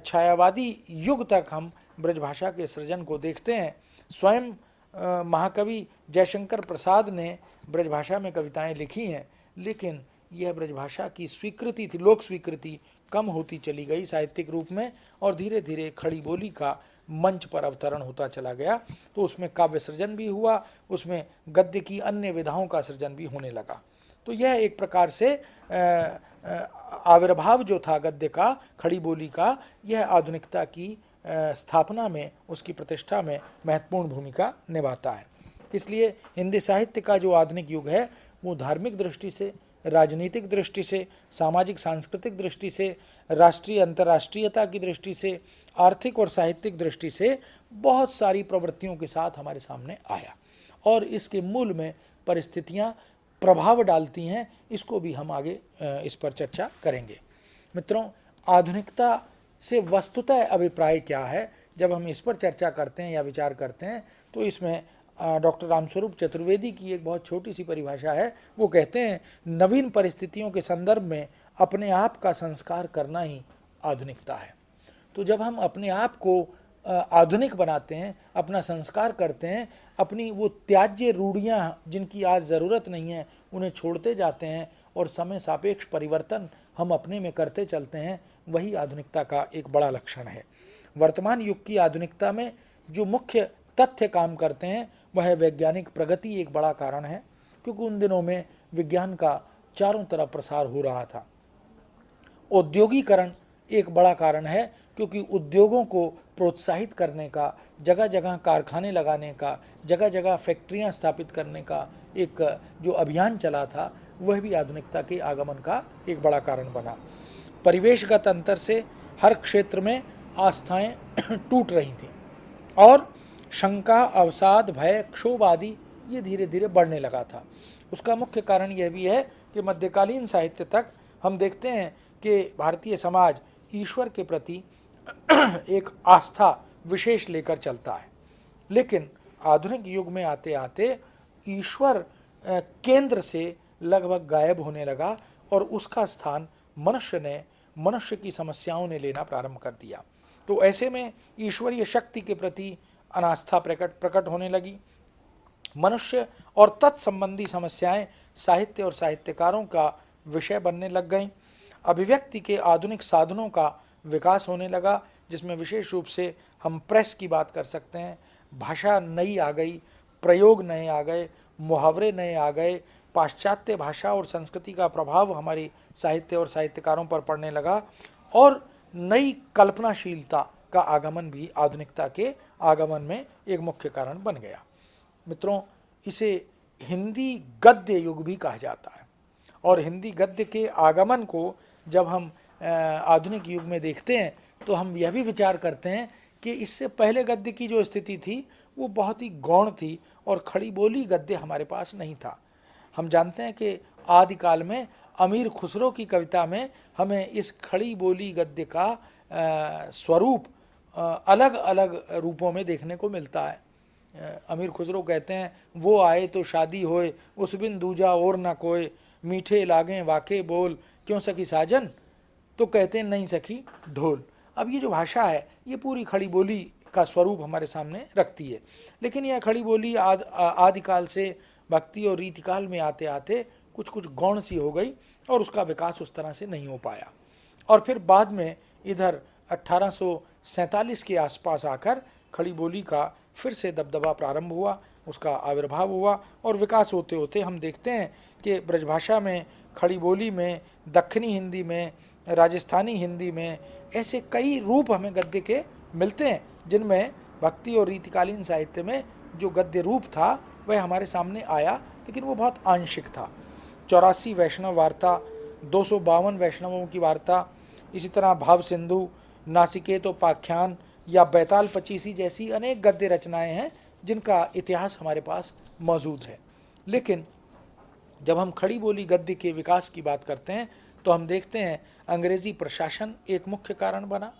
[SPEAKER 1] छायावादी युग तक हम ब्रजभाषा के सृजन को देखते हैं। स्वयं महाकवि जयशंकर प्रसाद ने ब्रजभाषा में कविताएं लिखी हैं, लेकिन यह ब्रजभाषा की स्वीकृति थी, लोक स्वीकृति कम होती चली गई साहित्यिक रूप में और धीरे धीरे खड़ी बोली का मंच पर अवतरण होता चला गया। तो उसमें काव्य सृजन भी हुआ, उसमें गद्य की अन्य विधाओं का सृजन भी होने लगा। तो यह एक प्रकार से आविर्भाव जो था गद्य का, खड़ी बोली का, यह आधुनिकता की स्थापना में, उसकी प्रतिष्ठा में महत्वपूर्ण भूमिका निभाता है। इसलिए हिंदी साहित्य का जो आधुनिक युग है वो धार्मिक दृष्टि से, राजनीतिक दृष्टि से, सामाजिक सांस्कृतिक दृष्टि से, राष्ट्रीय अंतर्राष्ट्रीयता की दृष्टि से, आर्थिक और साहित्यिक दृष्टि से बहुत सारी प्रवृत्तियों के साथ हमारे सामने आया और इसके मूल में परिस्थितियां प्रभाव डालती हैं। इसको भी हम आगे इस पर चर्चा करेंगे। मित्रों, आधुनिकता से वस्तुतः अभिप्राय क्या है, जब हम इस पर चर्चा करते हैं या विचार करते हैं तो इसमें डॉक्टर रामस्वरूप चतुर्वेदी की एक बहुत छोटी सी परिभाषा है। वो कहते हैं, नवीन परिस्थितियों के संदर्भ में अपने आप का संस्कार करना ही आधुनिकता है। तो जब हम अपने आप को आधुनिक बनाते हैं, अपना संस्कार करते हैं, अपनी वो त्याज्य रूढ़ियाँ जिनकी आज ज़रूरत नहीं है उन्हें छोड़ते जाते हैं और समय सापेक्ष परिवर्तन हम अपने में करते चलते हैं, वही आधुनिकता का एक बड़ा लक्षण है। वर्तमान युग की आधुनिकता में जो मुख्य तथ्य काम करते हैं वह वैज्ञानिक प्रगति एक बड़ा कारण है, क्योंकि उन दिनों में विज्ञान का चारों तरफ प्रसार हो रहा था। औद्योगिकरण एक बड़ा कारण है, क्योंकि उद्योगों को प्रोत्साहित करने का, जगह जगह कारखाने लगाने का, जगह जगह फैक्ट्रियां स्थापित करने का एक जो अभियान चला था वह भी आधुनिकता के आगमन का एक बड़ा कारण बना। परिवेशगत अंतर से हर क्षेत्र में आस्थाएं टूट रही थीं और शंका, अवसाद, भय, क्षोभ आदि ये धीरे धीरे बढ़ने लगा था। उसका मुख्य कारण यह भी है कि मध्यकालीन साहित्य तक हम देखते हैं कि भारतीय समाज ईश्वर के प्रति एक आस्था विशेष लेकर चलता है, लेकिन आधुनिक युग में आते आते ईश्वर केंद्र से लगभग गायब होने लगा और उसका स्थान मनुष्य की समस्याओं ने लेना प्रारंभ कर दिया। तो ऐसे में ईश्वरीय शक्ति के प्रति अनास्था प्रकट होने लगी। मनुष्य और तत्संबंधी समस्याएं साहित्य और साहित्यकारों का विषय बनने लग गईं। अभिव्यक्ति के आधुनिक साधनों का विकास होने लगा, जिसमें विशेष रूप से हम प्रेस की बात कर सकते हैं। भाषा नई आ गई, प्रयोग नए आ गए, मुहावरे नए आ गए, पाश्चात्य भाषा और संस्कृति का प्रभाव हमारी साहित्य और साहित्यकारों पर पड़ने लगा और नई कल्पनाशीलता का आगमन भी आधुनिकता के आगमन में एक मुख्य कारण बन गया। मित्रों, इसे हिंदी गद्य युग भी कहा जाता है और हिंदी गद्य के आगमन को जब हम आधुनिक युग में देखते हैं तो हम यह भी विचार करते हैं कि इससे पहले गद्य की जो स्थिति थी वो बहुत ही गौण थी और खड़ी बोली गद्य हमारे पास नहीं था। हम जानते हैं कि आदिकाल में अमीर खुसरो की कविता में हमें इस खड़ी बोली गद्य का स्वरूप अलग अलग रूपों में देखने को मिलता है। अमीर खुसरो कहते हैं, वो आए तो शादी होए, उस बिन दूजा और न कोई, मीठे लागें वाके बोल, क्यों सखी साजन, तो कहते हैं नहीं सखी ढोल। अब ये जो भाषा है ये पूरी खड़ी बोली का स्वरूप हमारे सामने रखती है, लेकिन यह खड़ी बोली आदिकाल से भक्ति और रीतिकाल में आते आते कुछ कुछ गौण सी हो गई और उसका विकास उस तरह से नहीं हो पाया। और फिर बाद में इधर 1847 के आसपास आकर खड़ी बोली का फिर से दबदबा प्रारंभ हुआ, उसका आविर्भाव हुआ और विकास होते होते हम देखते हैं कि ब्रजभाषा में, खड़ी बोली में, दक्षिणी हिंदी में, राजस्थानी हिंदी में ऐसे कई रूप हमें गद्य के मिलते हैं, जिनमें भक्ति और रीतिकालीन साहित्य में जो गद्य रूप था वह हमारे सामने आया, लेकिन वो बहुत आंशिक था। 84 वैष्णव वार्ता, 252 वैष्णवों की वार्ता, इसी तरह भाव सिंधु, नासिकेतोपाख्यान या बैताल पचीसी जैसी अनेक गद्य रचनाएं हैं जिनका इतिहास हमारे पास मौजूद है। लेकिन जब हम खड़ी बोली गद्य के विकास की बात करते हैं तो हम देखते हैं अंग्रेजी प्रशासन एक मुख्य कारण बना,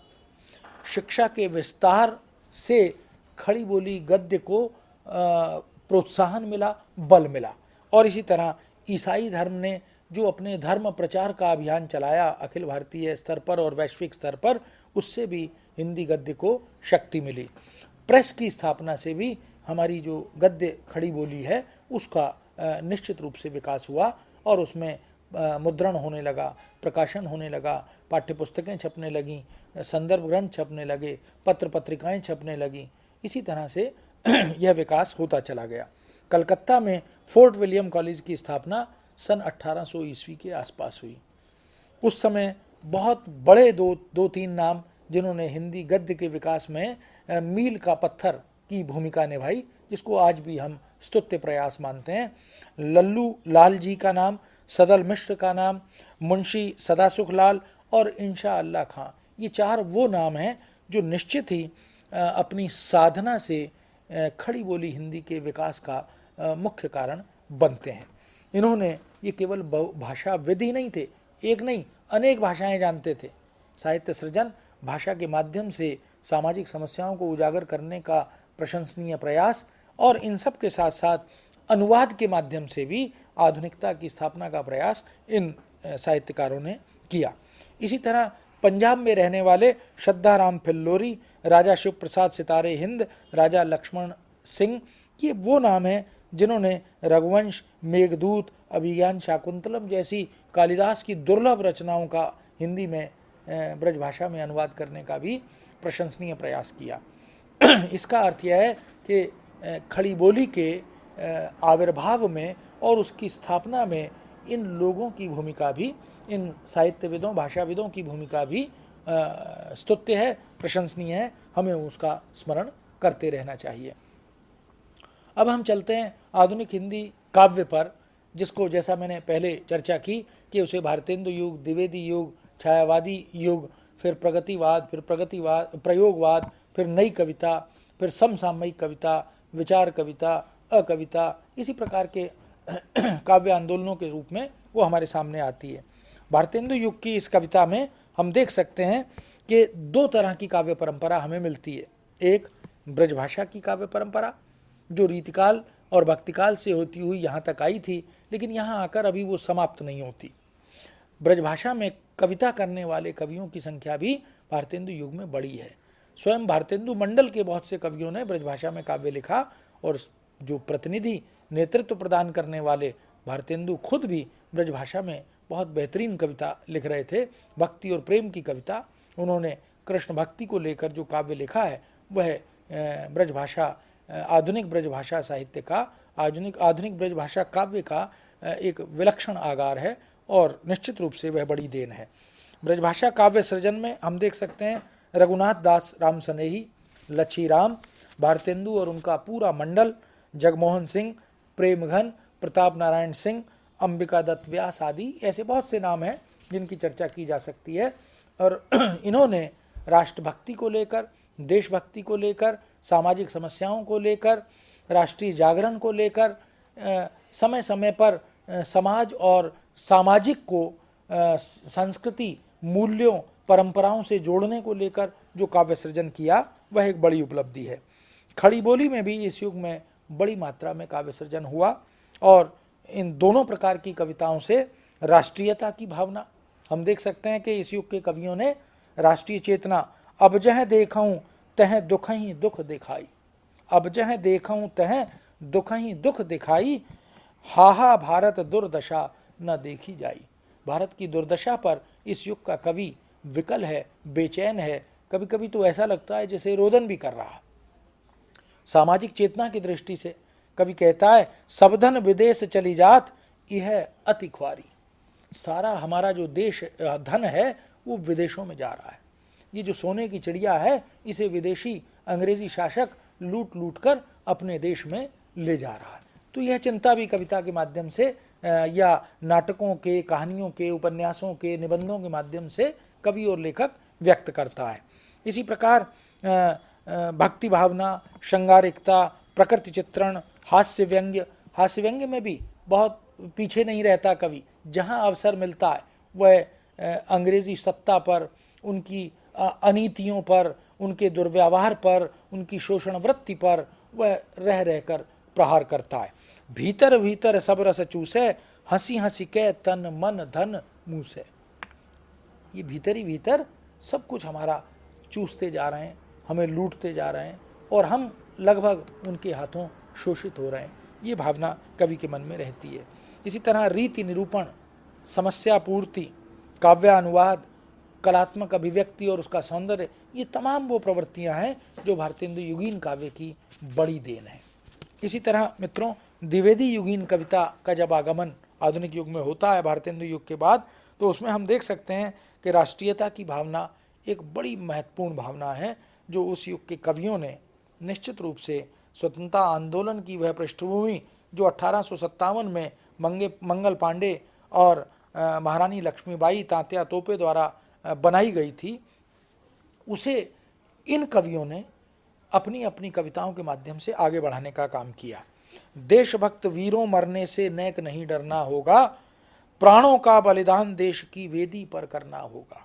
[SPEAKER 1] शिक्षा के विस्तार से खड़ी बोली गद्य को प्रोत्साहन मिला, बल मिला। और इसी तरह ईसाई धर्म ने जो अपने धर्म प्रचार का अभियान चलाया अखिल भारतीय स्तर पर और वैश्विक स्तर पर, उससे भी हिंदी गद्य को शक्ति मिली। प्रेस की स्थापना से भी हमारी जो गद्य खड़ी बोली है उसका निश्चित रूप से विकास हुआ और उसमें मुद्रण होने लगा, प्रकाशन होने लगा, पाठ्यपुस्तकें छपने लगीं, संदर्भ ग्रंथ छपने लगे, पत्र पत्रिकाएं छपने लगीं। इसी तरह से यह विकास होता चला गया। कलकत्ता में फोर्ट विलियम कॉलेज की स्थापना सन 1800 ईस्वी के आसपास हुई। उस समय बहुत बड़े दो तीन नाम जिन्होंने हिंदी गद्य के विकास में मील का पत्थर की भूमिका निभाई, जिसको आज भी हम स्तुत्य प्रयास मानते हैं। लल्लू लाल जी का नाम, सदल मिश्र का नाम, मुंशी सदासुख लाल और इंशा अल्लाह खां, ये चार वो नाम हैं जो निश्चित ही अपनी साधना से खड़ी बोली हिंदी के विकास का मुख्य कारण बनते हैं। इन्होंने ये केवल भाषाविद ही नहीं थे, एक नहीं अनेक भाषाएं जानते थे। साहित्य सृजन, भाषा के माध्यम से सामाजिक समस्याओं को उजागर करने का प्रशंसनीय प्रयास और इन सब के साथ साथ अनुवाद के माध्यम से भी आधुनिकता की स्थापना का प्रयास इन साहित्यकारों ने किया। इसी तरह पंजाब में रहने वाले श्रद्धाराम फिल्लोरी, राजा शिव प्रसाद सितारे हिंद, राजा लक्ष्मण सिंह, ये वो नाम हैं जिन्होंने रघुवंश, मेघदूत, अभिज्ञान शाकुंतलम जैसी कालिदास की दुर्लभ रचनाओं का हिंदी में ब्रजभाषा में अनुवाद करने का भी प्रशंसनीय प्रयास किया। इसका अर्थ यह है कि खड़ी बोली के आविर्भाव में और उसकी स्थापना में इन लोगों की भूमिका भी, इन साहित्यविदों, भाषाविदों की भूमिका भी स्तुत्य है, प्रशंसनीय है। हमें उसका स्मरण करते रहना चाहिए। अब हम चलते हैं आधुनिक हिंदी काव्य पर, जिसको जैसा मैंने पहले चर्चा की कि उसे भारतेंदु युग, द्विवेदी युग, छायावादी युग, फिर प्रगतिवाद, फिर प्रयोगवाद, फिर नई कविता, फिर समसामयिक कविता, विचार कविता, अकविता, इसी प्रकार के काव्य आंदोलनों के रूप में वो हमारे सामने आती है। भारतेंदु युग की इस कविता में हम देख सकते हैं कि दो तरह की काव्य परंपरा हमें मिलती है। एक ब्रजभाषा की काव्य परंपरा जो रीतिकाल और भक्तिकाल से होती हुई यहाँ तक आई थी, लेकिन यहाँ आकर अभी वो समाप्त नहीं होती। ब्रजभाषा में कविता करने वाले कवियों की संख्या भी भारतेंदु युग में बड़ी है। स्वयं भारतेंदु मंडल के बहुत से कवियों ने ब्रजभाषा में काव्य लिखा और जो प्रतिनिधि नेतृत्व प्रदान करने वाले भारतेंदु खुद भी ब्रजभाषा में बहुत बेहतरीन कविता लिख रहे थे, भक्ति और प्रेम की कविता। उन्होंने कृष्ण भक्ति को लेकर जो काव्य लिखा है वह ब्रजभाषा, आधुनिक ब्रजभाषा साहित्य का, आधुनिक ब्रजभाषा काव्य का एक विलक्षण आगार है और निश्चित रूप से वह बड़ी देन है। ब्रजभाषा काव्य सृजन में हम देख सकते हैं रघुनाथ दास राम सनेही, लच्छीराम, भारतेंदु और उनका पूरा मंडल, जगमोहन सिंह, प्रेमघन, प्रताप नारायण सिंह, अंबिका दत्त व्यास आदि ऐसे बहुत से नाम हैं जिनकी चर्चा की जा सकती है। और इन्होंने राष्ट्रभक्ति को लेकर, देशभक्ति को लेकर, सामाजिक समस्याओं को लेकर, राष्ट्रीय जागरण को लेकर, समय समय पर समाज और सामाजिक को संस्कृति, मूल्यों, परंपराओं से जोड़ने को लेकर जो काव्य सृजन किया वह एक बड़ी उपलब्धि है। खड़ी बोली में भी इस युग में बड़ी मात्रा में काव्य सृजन हुआ और इन दोनों प्रकार की कविताओं से राष्ट्रीयता की भावना हम देख सकते हैं कि इस युग के कवियों ने राष्ट्रीय चेतना, अब जह देखूं तह दुख ही दुख दिखाई, अब जह देखूं तह दुख ही दुख दिखाई, हाहा भारत दुर्दशा न देखी जाई। भारत की दुर्दशा पर इस युग का कवि विकल है, बेचैन है, कभी कभी तो ऐसा लगता है जैसे रोदन भी कर रहा है। सामाजिक चेतना की दृष्टि से कवि कहता है, सबधन विदेश चली जात यह अति ख्वारी। सारा हमारा जो देश धन है वो विदेशों में जा रहा है। ये जो सोने की चिड़िया है इसे विदेशी अंग्रेजी शासक लूट लूट कर अपने देश में ले जा रहा है। तो यह चिंता भी कविता के माध्यम से या नाटकों के, कहानियों के, उपन्यासों के, निबंधों के माध्यम से कवि और लेखक व्यक्त करता है। इसी प्रकार भक्ति भावना, श्रृंगारिकता, प्रकृति चित्रण, हास्य व्यंग्य में भी बहुत पीछे नहीं रहता कवि। जहाँ अवसर मिलता है वह अंग्रेजी सत्ता पर, उनकी अनीतियों पर, उनके दुर्व्यवहार पर, उनकी शोषण वृत्ति पर वह रह रहकर प्रहार करता है। भीतर भीतर सब रस चूसे, हंसी हंसी के तन मन धन मुँह से। ये भीतर ही भीतर सब कुछ हमारा चूसते जा रहे हैं, हमें लूटते जा रहे हैं और हम लगभग उनके हाथों शोषित हो रहे हैं। ये भावना कवि के मन में रहती है। इसी तरह रीति निरूपण, समस्या पूर्ति, काव्यानुवाद, कलात्मक अभिव्यक्ति और उसका सौंदर्य, ये तमाम वो प्रवृत्तियां हैं जो भारतेंदु युगीन काव्य की बड़ी देन है। इसी तरह मित्रों, द्विवेदी युगीन कविता का जब आगमन आधुनिक युग में होता है भारतेंदु युग के बाद, तो उसमें हम देख सकते हैं कि राष्ट्रीयता की भावना एक बड़ी महत्वपूर्ण भावना है जो उस युग के कवियों ने निश्चित रूप से स्वतंत्रता आंदोलन की वह पृष्ठभूमि जो 1857 में मंगल पांडे और महारानी लक्ष्मीबाई तात्या तोपे द्वारा बनाई गई थी, उसे इन कवियों ने अपनी अपनी कविताओं के माध्यम से आगे बढ़ाने का काम किया। देशभक्त वीरों मरने से नेक नहीं डरना होगा, प्राणों का बलिदान देश की वेदी पर करना होगा।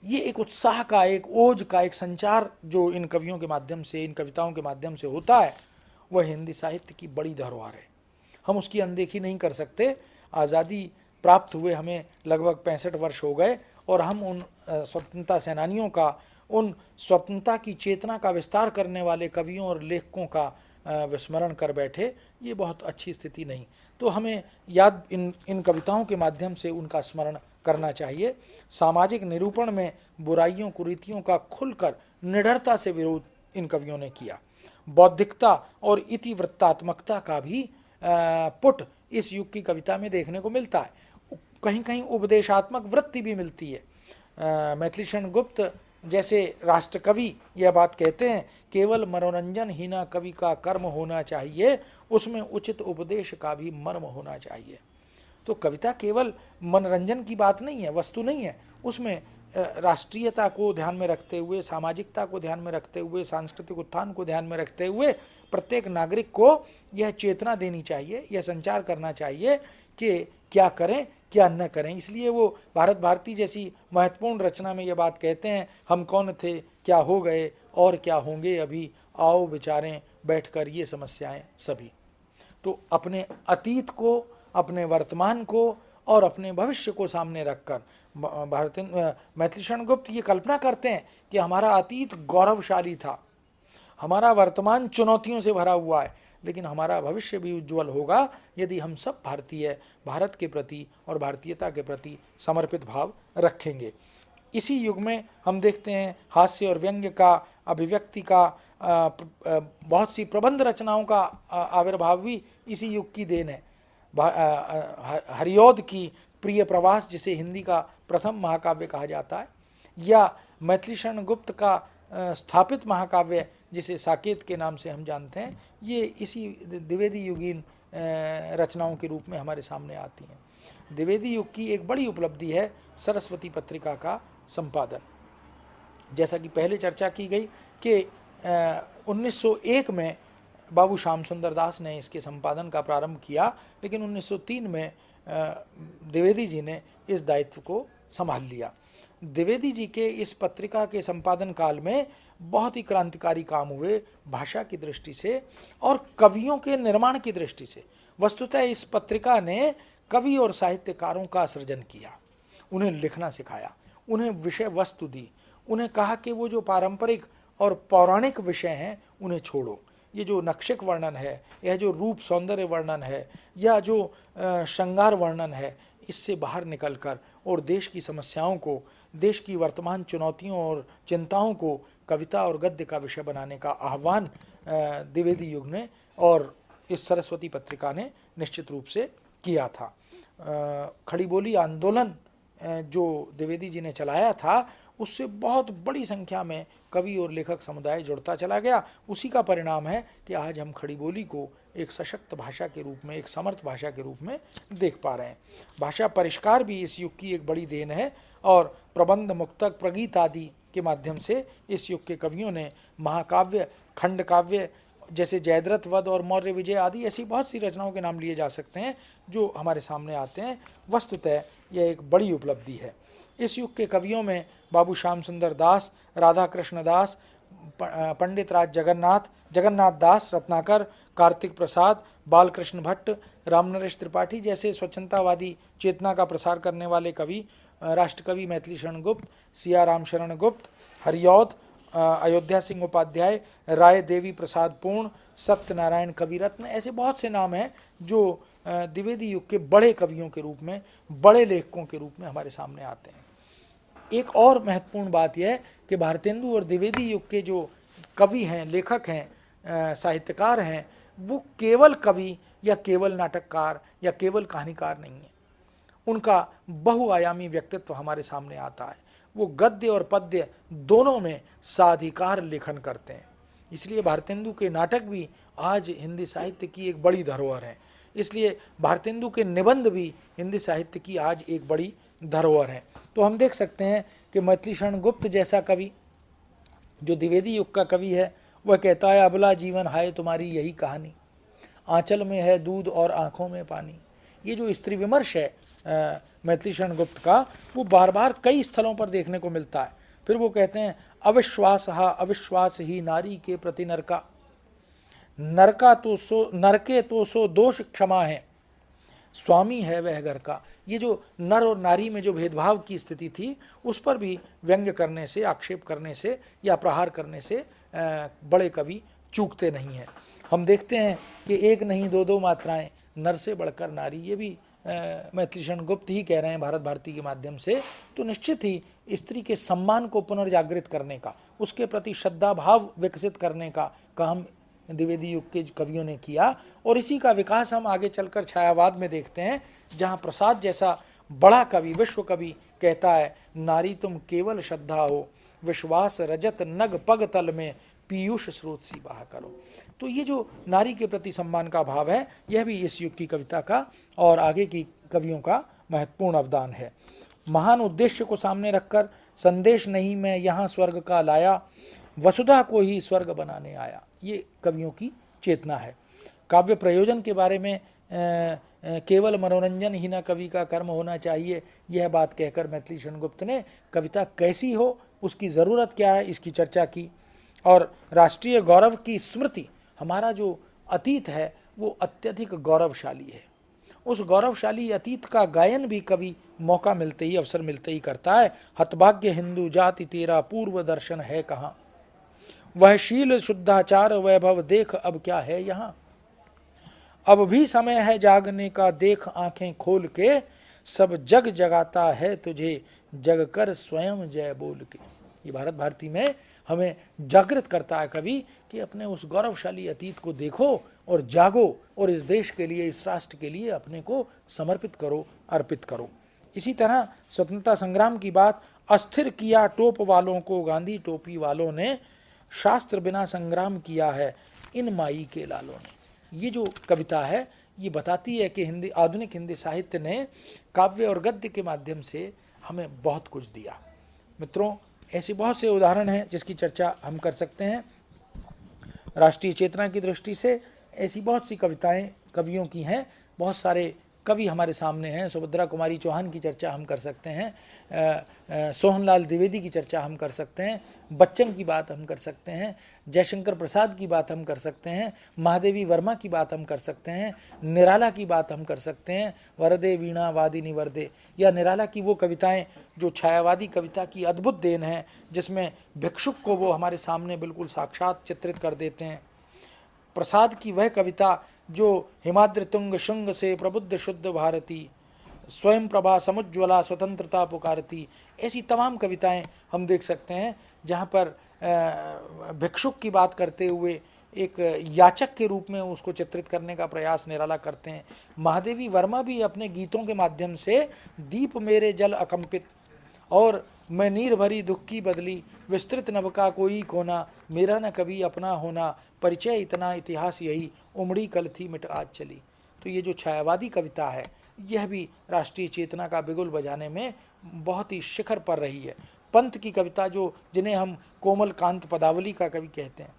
[SPEAKER 1] ये एक उत्साह का, एक ओज का, एक संचार जो इन कवियों के माध्यम से, इन कविताओं के माध्यम से होता है, वह हिंदी साहित्य की बड़ी धरोहर है। हम उसकी अनदेखी नहीं कर सकते। आज़ादी प्राप्त हुए हमें लगभग 65 वर्ष हो गए और हम उन स्वतंत्रता सेनानियों का, उन स्वतंत्रता की चेतना का विस्तार करने वाले कवियों और लेखकों का विस्मरण कर बैठे, ये बहुत अच्छी स्थिति नहीं। तो हमें याद इन कविताओं के माध्यम से उनका स्मरण करना चाहिए। सामाजिक निरूपण में बुराइयों कुरीतियों का खुलकर निडरता से विरोध इन कवियों ने किया। बौद्धिकता और इतिवृत्तात्मकता का भी पुट इस युग की कविता में देखने को मिलता है। कहीं कहीं उपदेशात्मक वृत्ति भी मिलती है। मैथिलीशरण गुप्त जैसे राष्ट्रकवि यह बात कहते हैं, केवल मनोरंजन ही ना कवि का कर्म होना चाहिए, उसमें उचित उपदेश का भी मर्म होना चाहिए। तो कविता केवल मनोरंजन की बात नहीं है, वस्तु नहीं है, उसमें राष्ट्रीयता को ध्यान में रखते हुए, सामाजिकता को ध्यान में रखते हुए, सांस्कृतिक उत्थान को ध्यान में रखते हुए प्रत्येक नागरिक को यह चेतना देनी चाहिए, यह संचार करना चाहिए कि क्या करें क्या न करें। इसलिए वो भारत भारती जैसी महत्वपूर्ण रचना में ये बात कहते हैं, हम कौन थे, क्या हो गए और क्या होंगे अभी, आओ विचारें बैठकर ये समस्याएं सभी। तो अपने अतीत को, अपने वर्तमान को और अपने भविष्य को सामने रखकर मैथिलीशरण गुप्त ये कल्पना करते हैं कि हमारा अतीत गौरवशाली था, हमारा वर्तमान चुनौतियों से भरा हुआ है, लेकिन हमारा भविष्य भी उज्जवल होगा यदि हम सब भारतीय भारत के प्रति और भारतीयता के प्रति समर्पित भाव रखेंगे। इसी युग में हम देखते हैं हास्य और व्यंग्य का, अभिव्यक्ति का, बहुत सी प्रबंध रचनाओं का आविर्भाव भी इसी युग की देन है। हरिऔध की प्रिय प्रवास, जिसे हिंदी का प्रथम महाकाव्य कहा जाता है, या मैथिलीशरण गुप्त का स्थापित महाकाव्य जिसे साकेत के नाम से हम जानते हैं, ये इसी द्विवेदी युगीन रचनाओं के रूप में हमारे सामने आती हैं। द्विवेदी युग की एक बड़ी उपलब्धि है सरस्वती पत्रिका का संपादन। जैसा कि पहले चर्चा की गई कि 1901 में बाबू श्याम सुंदर दास ने इसके संपादन का प्रारंभ किया, लेकिन 1903 में द्विवेदी जी ने इस दायित्व को संभाल लिया। द्विवेदी जी के इस पत्रिका के संपादन काल में बहुत ही क्रांतिकारी काम हुए भाषा की दृष्टि से और कवियों के निर्माण की दृष्टि से। वस्तुतः इस पत्रिका ने कवि और साहित्यकारों का सृजन किया, उन्हें लिखना सिखाया, उन्हें विषय वस्तु दी, उन्हें कहा कि वो जो पारंपरिक और पौराणिक विषय हैं उन्हें छोड़ो, ये जो नक्षिक वर्णन है, यह जो रूप सौंदर्य वर्णन है, या जो श्रृंगार वर्णन है, इससे बाहर निकलकर और देश की समस्याओं को, देश की वर्तमान चुनौतियों और चिंताओं को कविता और गद्य का विषय बनाने का आह्वान द्विवेदी युग ने और इस सरस्वती पत्रिका ने निश्चित रूप से किया था। खड़ी बोली आंदोलन जो द्विवेदी जी ने चलाया था, उससे बहुत बड़ी संख्या में कवि और लेखक समुदाय जुड़ता चला गया। उसी का परिणाम है कि आज हम खड़ी बोली को एक सशक्त भाषा के रूप में, एक समर्थ भाषा के रूप में देख पा रहे हैं। भाषा परिष्कार भी इस युग की एक बड़ी देन है और प्रबंध, मुक्तक, प्रगीत आदि के माध्यम से इस युग के कवियों ने महाकाव्य, खंड काव्य जैसे जयद्रथ वध और मौर्य विजय आदि ऐसी बहुत सी रचनाओं के नाम लिए जा सकते हैं जो हमारे सामने आते हैं। वस्तुतः यह एक बड़ी उपलब्धि है। इस युग के कवियों में बाबू श्याम सुंदर दास, राधा कृष्ण दास, पंडित राज जगन्नाथ दास रत्नाकर, कार्तिक प्रसाद, बालकृष्ण भट्ट, रामनरेश त्रिपाठी जैसे स्वच्छंदतावादी चेतना का प्रसार करने वाले कवि, राष्ट्रकवि मैथिली शरण गुप्त, सिया राम शरण गुप्त, हरिऔध, अयोध्या सिंह उपाध्याय, राय देवी प्रसाद पूर्ण, सत्यनारायण कविरत्न, ऐसे बहुत से नाम हैं जो द्विवेदी युग के बड़े कवियों के रूप में, बड़े लेखकों के रूप में हमारे सामने आते हैं। एक और महत्वपूर्ण बात यह है कि भारतेंदु और द्विवेदी युग के जो कवि हैं, लेखक हैं, साहित्यकार हैं, वो केवल कवि या केवल नाटककार या केवल कहानीकार नहीं है। उनका बहुआयामी व्यक्तित्व हमारे सामने आता है। वो गद्य और पद्य दोनों में साधिकार लेखन करते हैं। इसलिए भारतेंदु के नाटक भी आज हिंदी साहित्य की एक बड़ी धरोहर है। इसलिए भारतेंदु के निबंध भी हिंदी साहित्य की आज एक बड़ी धरोहर है। तो हम देख सकते हैं कि मैथिली शरण गुप्त जैसा कवि जो द्विवेदी युग का कवि है, वह कहता है, अबला जीवन हाय तुम्हारी यही कहानी, आंचल में है दूध और आंखों में पानी। ये जो स्त्री विमर्श है मैथिली शरण गुप्त का, वो बार बार कई स्थलों पर देखने को मिलता है। फिर वो कहते हैं, अविश्वास ही नारी के प्रति नरका, नरके तो सो दोष क्षमा है, स्वामी है वह घर का। ये जो नर और नारी में जो भेदभाव की स्थिति थी, उस पर भी व्यंग्य करने से, आक्षेप करने से या प्रहार करने से बड़े कवि चूकते नहीं हैं। हम देखते हैं कि एक नहीं दो मात्राएं, नर से बढ़कर नारी, ये भी मैथिली शरण गुप्त ही कह रहे हैं भारत भारती के माध्यम से। तो निश्चित ही स्त्री के सम्मान को पुनर्जागृत करने का, उसके प्रति श्रद्धा भाव विकसित करने का काम द्विवेदी युग के कवियों ने किया। और इसी का विकास हम आगे चलकर छायावाद में देखते हैं, जहाँ प्रसाद जैसा बड़ा कवि, विश्व कवि कहता है, नारी तुम केवल श्रद्धा हो, विश्वास रजत नग पग तल में, पीयूष स्रोत सी बहा करो। तो ये जो नारी के प्रति सम्मान का भाव है, यह भी इस युग की कविता का और आगे की कवियों का महत्वपूर्ण अवदान है। महान उद्देश्य को सामने रखकर, संदेश नहीं मैं यहाँ स्वर्ग का लाया, वसुधा को ही स्वर्ग बनाने आया, ये कवियों की चेतना है। काव्य प्रयोजन के बारे में केवल मनोरंजन ही न कवि का कर्म होना चाहिए, यह बात कहकर मैथिली शरण गुप्त ने कविता कैसी हो, उसकी ज़रूरत क्या है, इसकी चर्चा की। और राष्ट्रीय गौरव की स्मृति, हमारा जो अतीत है वो अत्यधिक गौरवशाली है। उस गौरवशाली अतीत का गायन भी कवि मौका मिलते ही, अवसर मिलते ही करता है। हतभाग्य हिंदू जाति तेरा पूर्व दर्शन है कहाँ, वह शील शुद्धाचार वैभव देख अब क्या है यहाँ, अब भी समय है जागने का देख आंखें खोल के, सब जग जगाता है तुझे जग कर स्वयं जय बोल के। ये भारत भारती में हमें जागृत करता है कवि कि अपने उस गौरवशाली अतीत को देखो और जागो और इस देश के लिए, इस राष्ट्र के लिए अपने को समर्पित करो, अर्पित करो। इसी तरह स्वतंत्रता संग्राम की बात, अस्थिर किया टोप वालों को गांधी टोपी वालों ने, शास्त्र बिना संग्राम किया है इन माई के लालों ने। ये जो कविता है ये बताती है कि आधुनिक हिंदी साहित्य ने काव्य और गद्य के माध्यम से हमें बहुत कुछ दिया। मित्रों, ऐसे बहुत से उदाहरण हैं जिसकी चर्चा हम कर सकते हैं। राष्ट्रीय चेतना की दृष्टि से ऐसी बहुत सी कविताएं कवियों की हैं। बहुत सारे कवि हमारे सामने हैं। सुभद्रा कुमारी चौहान की चर्चा हम कर सकते हैं, सोहनलाल द्विवेदी की चर्चा हम कर सकते हैं, बच्चन की बात हम कर सकते हैं, जयशंकर प्रसाद की बात हम कर सकते हैं, महादेवी वर्मा की बात हम कर सकते हैं, निराला की बात हम कर सकते हैं, वरदे वीणा वादिनी वरदे, या निराला की वो कविताएं जो छायावादी कविता की अद्भुत देन है, जिसमें भिक्षुक को वो हमारे सामने बिल्कुल साक्षात चित्रित कर देते हैं। प्रसाद की वह कविता जो हिमाद्रि तुंग शुंग से प्रबुद्ध शुद्ध भारती, स्वयं प्रभा समुज्ज्वला स्वतंत्रता पुकारती, ऐसी तमाम कविताएं हम देख सकते हैं जहाँ पर भिक्षुक की बात करते हुए एक याचक के रूप में उसको चित्रित करने का प्रयास निराला करते हैं। महादेवी वर्मा भी अपने गीतों के माध्यम से दीप मेरे जल अकंपित और मैं नीर भरी दुख की बदली, विस्तृत नभ का कोई कोना, मेरा न कभी अपना होना, परिचय इतना इतिहास यही, उमड़ी कल थी मिट आज चली। तो ये जो छायावादी कविता है यह भी राष्ट्रीय चेतना का बिगुल बजाने में बहुत ही शिखर पर रही है। पंत की कविता जिन्हें हम कोमल कांत पदावली का कवि कहते हैं,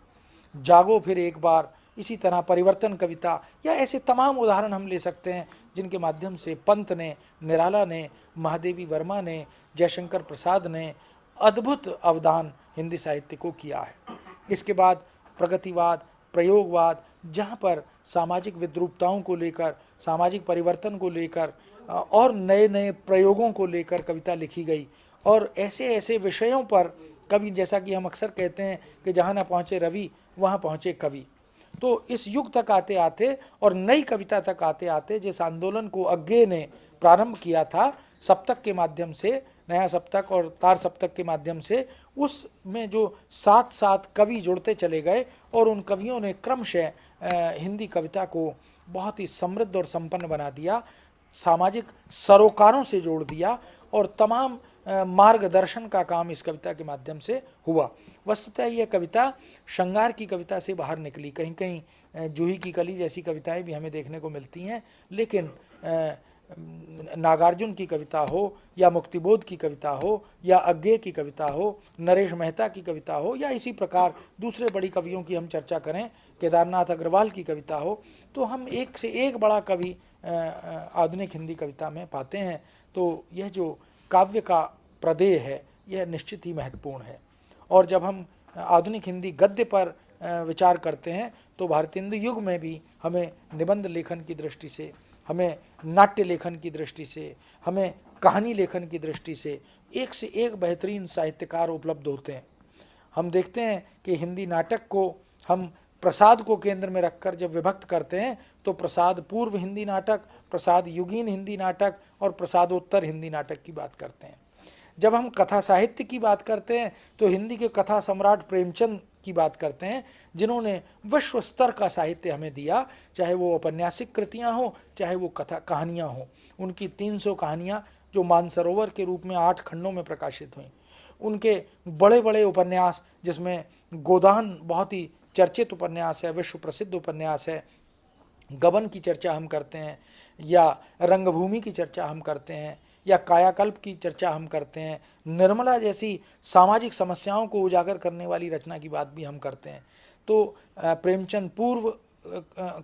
[SPEAKER 1] जागो फिर एक बार, इसी तरह परिवर्तन कविता, या ऐसे तमाम उदाहरण हम ले सकते हैं जिनके माध्यम से पंत ने, निराला ने, महादेवी वर्मा ने, जयशंकर प्रसाद ने अद्भुत अवदान हिंदी साहित्य को किया है। इसके बाद प्रगतिवाद, प्रयोगवाद, जहाँ पर सामाजिक विद्रूपताओं को लेकर, सामाजिक परिवर्तन को लेकर और नए नए प्रयोगों को लेकर कविता लिखी गई, और ऐसे ऐसे विषयों पर कवि, जैसा कि हम अक्सर कहते हैं कि जहाँ न पहुँचे रवि वहाँ पहुँचे कवि। तो इस युग तक आते आते और नई कविता तक आते आते जिस आंदोलन को अज्ञे ने प्रारंभ किया था सप्तक के माध्यम से, नया सप्तक और तार सप्तक के माध्यम से, उसमें जो 7 कवि जुड़ते चले गए और उन कवियों ने क्रमशः हिंदी कविता को बहुत ही समृद्ध और संपन्न बना दिया, सामाजिक सरोकारों से जोड़ दिया और तमाम मार्गदर्शन का काम इस कविता के माध्यम से हुआ। वस्तुतः यह कविता श्रृंगार की कविता से बाहर निकली। कहीं कहीं जूही की कली जैसी कविताएं भी हमें देखने को मिलती हैं, लेकिन नागार्जुन की कविता हो या मुक्तिबोध की कविता हो या अज्ञे की कविता हो, नरेश मेहता की कविता हो, या इसी प्रकार दूसरे बड़ी कवियों की हम चर्चा करें, केदारनाथ अग्रवाल की कविता हो, तो हम एक से एक बड़ा कवि आधुनिक हिंदी कविता में पाते हैं। तो यह जो काव्य का प्रदेय है यह निश्चित ही महत्वपूर्ण है। और जब हम आधुनिक हिंदी गद्य पर विचार करते हैं तो भारतेंदु युग में भी हमें निबंध लेखन की दृष्टि से, हमें नाट्य लेखन की दृष्टि से, हमें कहानी लेखन की दृष्टि से एक से एक बेहतरीन साहित्यकार उपलब्ध होते हैं। हम देखते हैं कि हिंदी नाटक को हम प्रसाद को केंद्र में रखकर जब विभक्त करते हैं तो प्रसाद पूर्व हिंदी नाटक, प्रसाद युगीन हिंदी नाटक और प्रसादोत्तर हिंदी नाटक की बात करते हैं। जब हम कथा साहित्य की बात करते हैं तो हिंदी के कथा सम्राट प्रेमचंद की बात करते हैं, जिन्होंने विश्व स्तर का साहित्य हमें दिया, चाहे वो औपन्यासिक कृतियां हो, चाहे वो कथा कहानियां हो। उनकी 300 कहानियां जो मानसरोवर के रूप में 8 खंडों में प्रकाशित हुई, उनके बड़े बड़े उपन्यास जिसमें गोदान बहुत ही चर्चित उपन्यास है, विश्व प्रसिद्ध उपन्यास है, गबन की चर्चा हम करते हैं, या रंगभूमि की चर्चा हम करते हैं, या कायाकल्प की चर्चा हम करते हैं, निर्मला जैसी सामाजिक समस्याओं को उजागर करने वाली रचना की बात भी हम करते हैं। तो प्रेमचंद पूर्व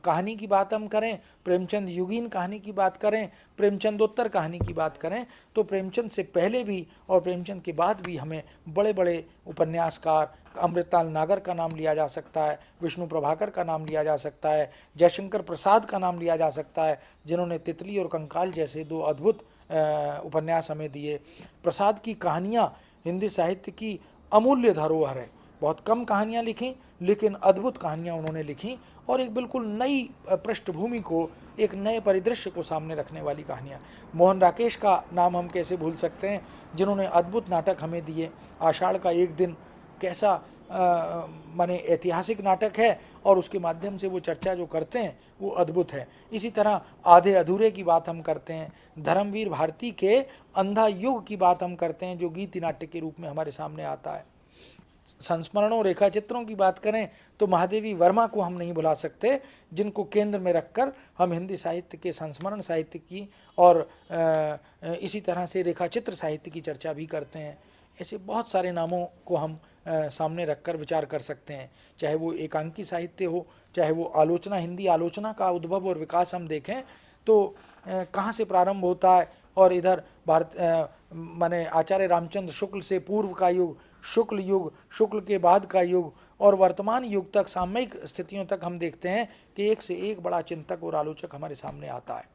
[SPEAKER 1] कहानी की बात हम करें, प्रेमचंद युगीन कहानी की बात करें, प्रेमचंदोत्तर कहानी की बात करें, तो प्रेमचंद से पहले भी और प्रेमचंद के बाद भी हमें बड़े बड़े उपन्यासकार, अमृतलाल नागर का नाम लिया जा सकता है, विष्णु प्रभाकर का नाम लिया जा सकता है, जयशंकर प्रसाद का नाम लिया जा सकता है, जिन्होंने तितली और कंकाल जैसे 2 अद्भुत उपन्यास हमें दिए। प्रसाद की कहानियाँ हिंदी साहित्य की अमूल्य धरोहर है। बहुत कम कहानियाँ लिखी लेकिन अद्भुत कहानियाँ उन्होंने लिखी, और एक बिल्कुल नई पृष्ठभूमि को, एक नए परिदृश्य को सामने रखने वाली कहानियाँ। मोहन राकेश का नाम हम कैसे भूल सकते हैं, जिन्होंने अद्भुत नाटक हमें दिए। आषाढ़ का एक दिन कैसा माने ऐतिहासिक नाटक है, और उसके माध्यम से वो चर्चा जो करते हैं वो अद्भुत है। इसी तरह आधे अधूरे की बात हम करते हैं, धर्मवीर भारती के अंधा युग की बात हम करते हैं, जो गीति नाट्य के रूप में हमारे सामने आता है। संस्मरणों, रेखा चित्रों की बात करें तो महादेवी वर्मा को हम नहीं भुला सकते, जिनको केंद्र में रखकर हम हिंदी साहित्य के संस्मरण साहित्य की और इसी तरह से रेखा चित्र साहित्य की चर्चा भी करते हैं। ऐसे बहुत सारे नामों को हम सामने रखकर विचार कर सकते हैं, चाहे वो एकांकी साहित्य हो, चाहे वो आलोचना, हिंदी आलोचना का उद्भव और विकास हम देखें तो कहाँ से प्रारंभ होता है, और इधर भारत माने आचार्य रामचंद्र शुक्ल से पूर्व का युग, शुक्ल युग, शुक्ल के बाद का युग और वर्तमान युग तक, सामयिक स्थितियों तक हम देखते हैं कि एक से एक बड़ा चिंतक और आलोचक हमारे सामने आता है।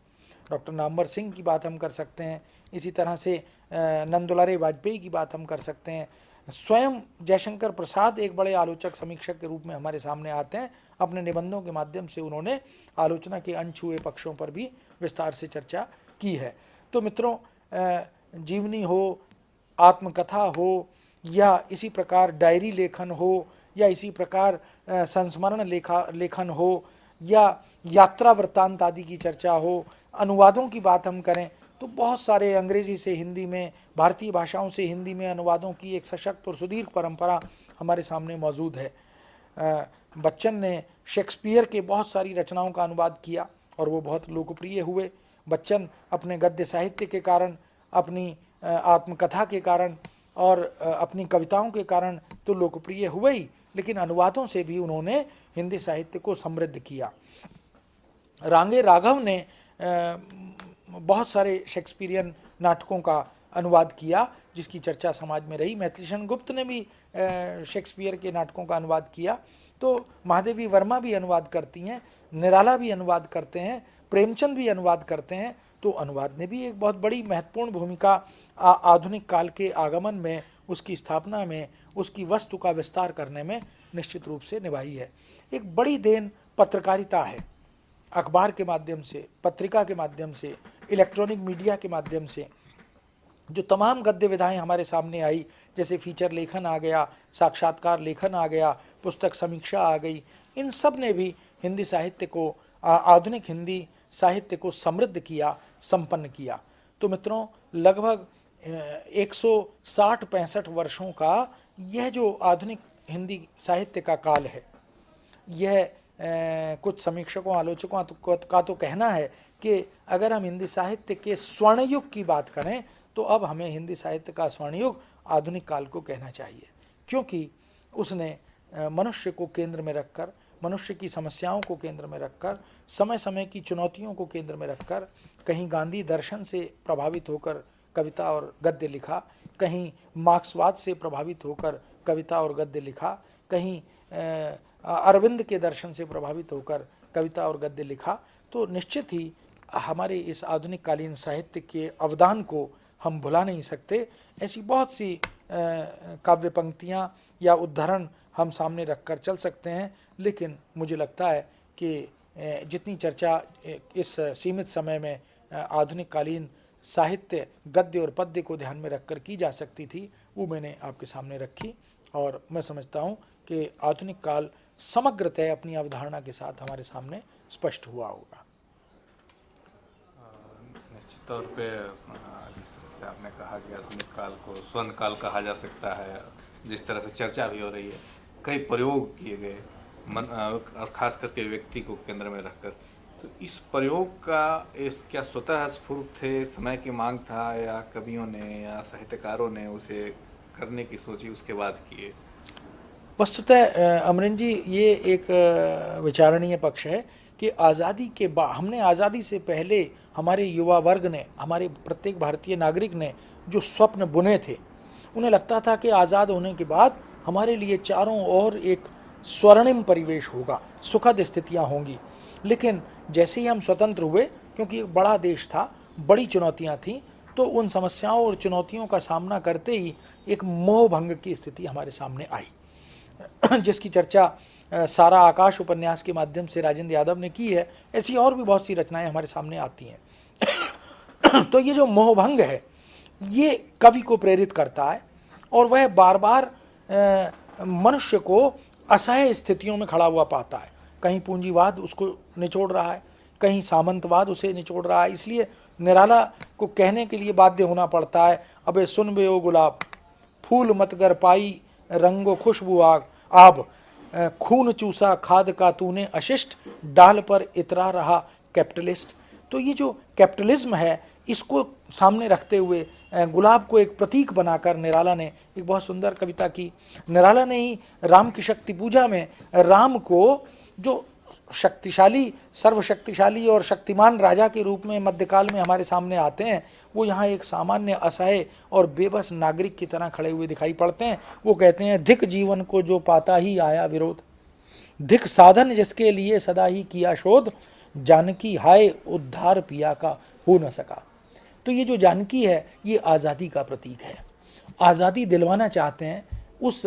[SPEAKER 1] डॉक्टर नामवर सिंह की बात हम कर सकते हैं, इसी तरह से नंदुलारे वाजपेयी की बात हम कर सकते हैं। स्वयं जयशंकर प्रसाद एक बड़े आलोचक, समीक्षक के रूप में हमारे सामने आते हैं। अपने निबंधों के माध्यम से उन्होंने आलोचना के अनछुए पक्षों पर भी विस्तार से चर्चा की है। तो मित्रों, जीवनी हो, आत्मकथा हो, या इसी प्रकार डायरी लेखन हो, या इसी प्रकार संस्मरण लेखन हो, या यात्रा वृत्तांत आदि की चर्चा हो, अनुवादों की बात हम करें तो बहुत सारे अंग्रेजी से हिंदी में, भारतीय भाषाओं से हिंदी में अनुवादों की एक सशक्त और सुदीर्घ परंपरा हमारे सामने मौजूद है। बच्चन ने शेक्सपियर के बहुत सारी रचनाओं का अनुवाद किया और वो बहुत लोकप्रिय हुए। बच्चन अपने गद्य साहित्य के कारण, अपनी आत्मकथा के कारण और अपनी कविताओं के कारण तो लोकप्रिय हुए ही, लेकिन अनुवादों से भी उन्होंने हिंदी साहित्य को समृद्ध किया। रांगे राघव ने बहुत सारे शेक्सपियरियन नाटकों का अनुवाद किया, जिसकी चर्चा समाज में रही। मैथिलीशरण गुप्त ने भी शेक्सपियर के नाटकों का अनुवाद किया। तो महादेवी वर्मा भी अनुवाद करती हैं, निराला भी अनुवाद करते हैं, प्रेमचंद भी अनुवाद करते हैं। तो अनुवाद ने भी एक बहुत बड़ी महत्वपूर्ण भूमिका आधुनिक काल के आगमन में, उसकी स्थापना में, उसकी वस्तु का विस्तार करने में निश्चित रूप से निभाई है। एक बड़ी देन पत्रकारिता है। अखबार के माध्यम से, पत्रिका के माध्यम से, इलेक्ट्रॉनिक मीडिया के माध्यम से जो तमाम गद्य विधाएं हमारे सामने आई, जैसे फीचर लेखन आ गया, साक्षात्कार लेखन आ गया, पुस्तक समीक्षा आ गई, इन सब ने भी हिंदी साहित्य को, आधुनिक हिंदी साहित्य को समृद्ध किया, संपन्न किया। तो मित्रों, लगभग 160-65 वर्षों का यह जो आधुनिक हिंदी साहित्य का काल है, यह कुछ समीक्षकों, आलोचकों का तो कहना है कि अगर हम हिंदी साहित्य के स्वर्ण युग की बात करें तो अब हमें हिंदी साहित्य का स्वर्ण युग आधुनिक काल को कहना चाहिए, क्योंकि उसने मनुष्य को केंद्र में रखकर, मनुष्य की समस्याओं को केंद्र में रखकर, समय समय की चुनौतियों को केंद्र में रखकर, कहीं गांधी दर्शन से प्रभावित होकर कविता और गद्य लिखा, कहीं मार्क्सवाद से प्रभावित होकर कविता और गद्य लिखा, कहीं अरविंद के दर्शन से प्रभावित होकर कविता और गद्य लिखा। तो निश्चित ही हमारे इस आधुनिक कालीन साहित्य के अवदान को हम भुला नहीं सकते। ऐसी बहुत सी काव्य पंक्तियाँ या उद्धरण हम सामने रखकर चल सकते हैं, लेकिन मुझे लगता है कि जितनी चर्चा इस सीमित समय में आधुनिक कालीन साहित्य, गद्य और पद्य को ध्यान में रखकर की जा सकती थी, वो मैंने आपके सामने रखी। और मैं समझता हूँ कि आधुनिक काल समग्रतः अपनी अवधारणा के साथ हमारे सामने स्पष्ट हुआ होगा।
[SPEAKER 2] निश्चित तौर पे जिस तरह से आपने कहा कि आधुनिक काल को स्वर्ण काल कहा जा सकता है, जिस तरह से चर्चा भी हो रही है, कई प्रयोग किए गए और खास करके व्यक्ति को केंद्र में रखकर, तो इस प्रयोग का क्या स्वतः स्फूर्त थे, समय की मांग था, या कवियों ने या साहित्यकारों ने उसे करने की सोची उसके बाद किए?
[SPEAKER 1] वस्तुतः अमरीन जी, ये एक विचारणीय पक्ष है कि आज़ादी के बाद, हमने आज़ादी से पहले हमारे युवा वर्ग ने, हमारे प्रत्येक भारतीय नागरिक ने जो स्वप्न बुने थे, उन्हें लगता था कि आज़ाद होने के बाद हमारे लिए चारों ओर एक स्वर्णिम परिवेश होगा, सुखद स्थितियां होंगी। लेकिन जैसे ही हम स्वतंत्र हुए, क्योंकि एक बड़ा देश था, बड़ी चुनौतियां थीं, तो उन समस्याओं और चुनौतियों का सामना करते ही एक मोहभंग की स्थिति हमारे सामने आई, जिसकी चर्चा सारा आकाश उपन्यास के माध्यम से राजेंद्र यादव ने की है। ऐसी और भी बहुत सी रचनाएं हमारे सामने आती हैं। तो ये जो मोहभंग है, ये कवि को प्रेरित करता है और वह बार बार मनुष्य को असह्य स्थितियों में खड़ा हुआ पाता है। कहीं पूंजीवाद उसको निचोड़ रहा है, कहीं सामंतवाद उसे निचोड़ रहा है। इसलिए निराला को कहने के लिए बाध्य होना पड़ता है, अबे सुन बे ओ गुलाब, फूल मत गर पाई रंगो खुशबू आब, खून चूसा खाद का तूने अशिष्ट, डाल पर इतरा रहा कैपिटलिस्ट। तो ये जो कैपिटलिज्म है, इसको सामने रखते हुए गुलाब को एक प्रतीक बनाकर निराला ने एक बहुत सुंदर कविता की। निराला ने ही राम की शक्ति पूजा में राम को, जो शक्तिशाली, सर्वशक्तिशाली और शक्तिमान राजा के रूप में मध्यकाल में हमारे सामने आते हैं, वो यहाँ एक सामान्य असहाय और बेबस नागरिक की तरह खड़े हुए दिखाई पड़ते हैं। वो कहते हैं, धिक जीवन को जो पाता ही आया विरोध, धिक साधन जिसके लिए सदा ही किया शोध, जानकी हाय उद्धार पिया का हो न सका। तो ये जो जानकी है, ये आज़ादी का प्रतीक है। आज़ादी दिलवाना चाहते हैं उस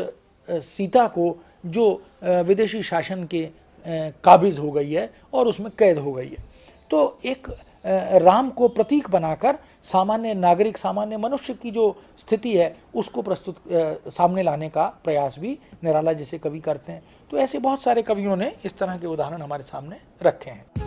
[SPEAKER 1] सीता को जो विदेशी शासन के काबिज हो गई है और उसमें कैद हो गई है। तो एक राम को प्रतीक बनाकर सामान्य नागरिक, सामान्य मनुष्य की जो स्थिति है, उसको प्रस्तुत सामने लाने का प्रयास भी निराला जैसे कवि करते हैं। तो ऐसे बहुत सारे कवियों ने इस तरह के उदाहरण हमारे सामने रखे हैं।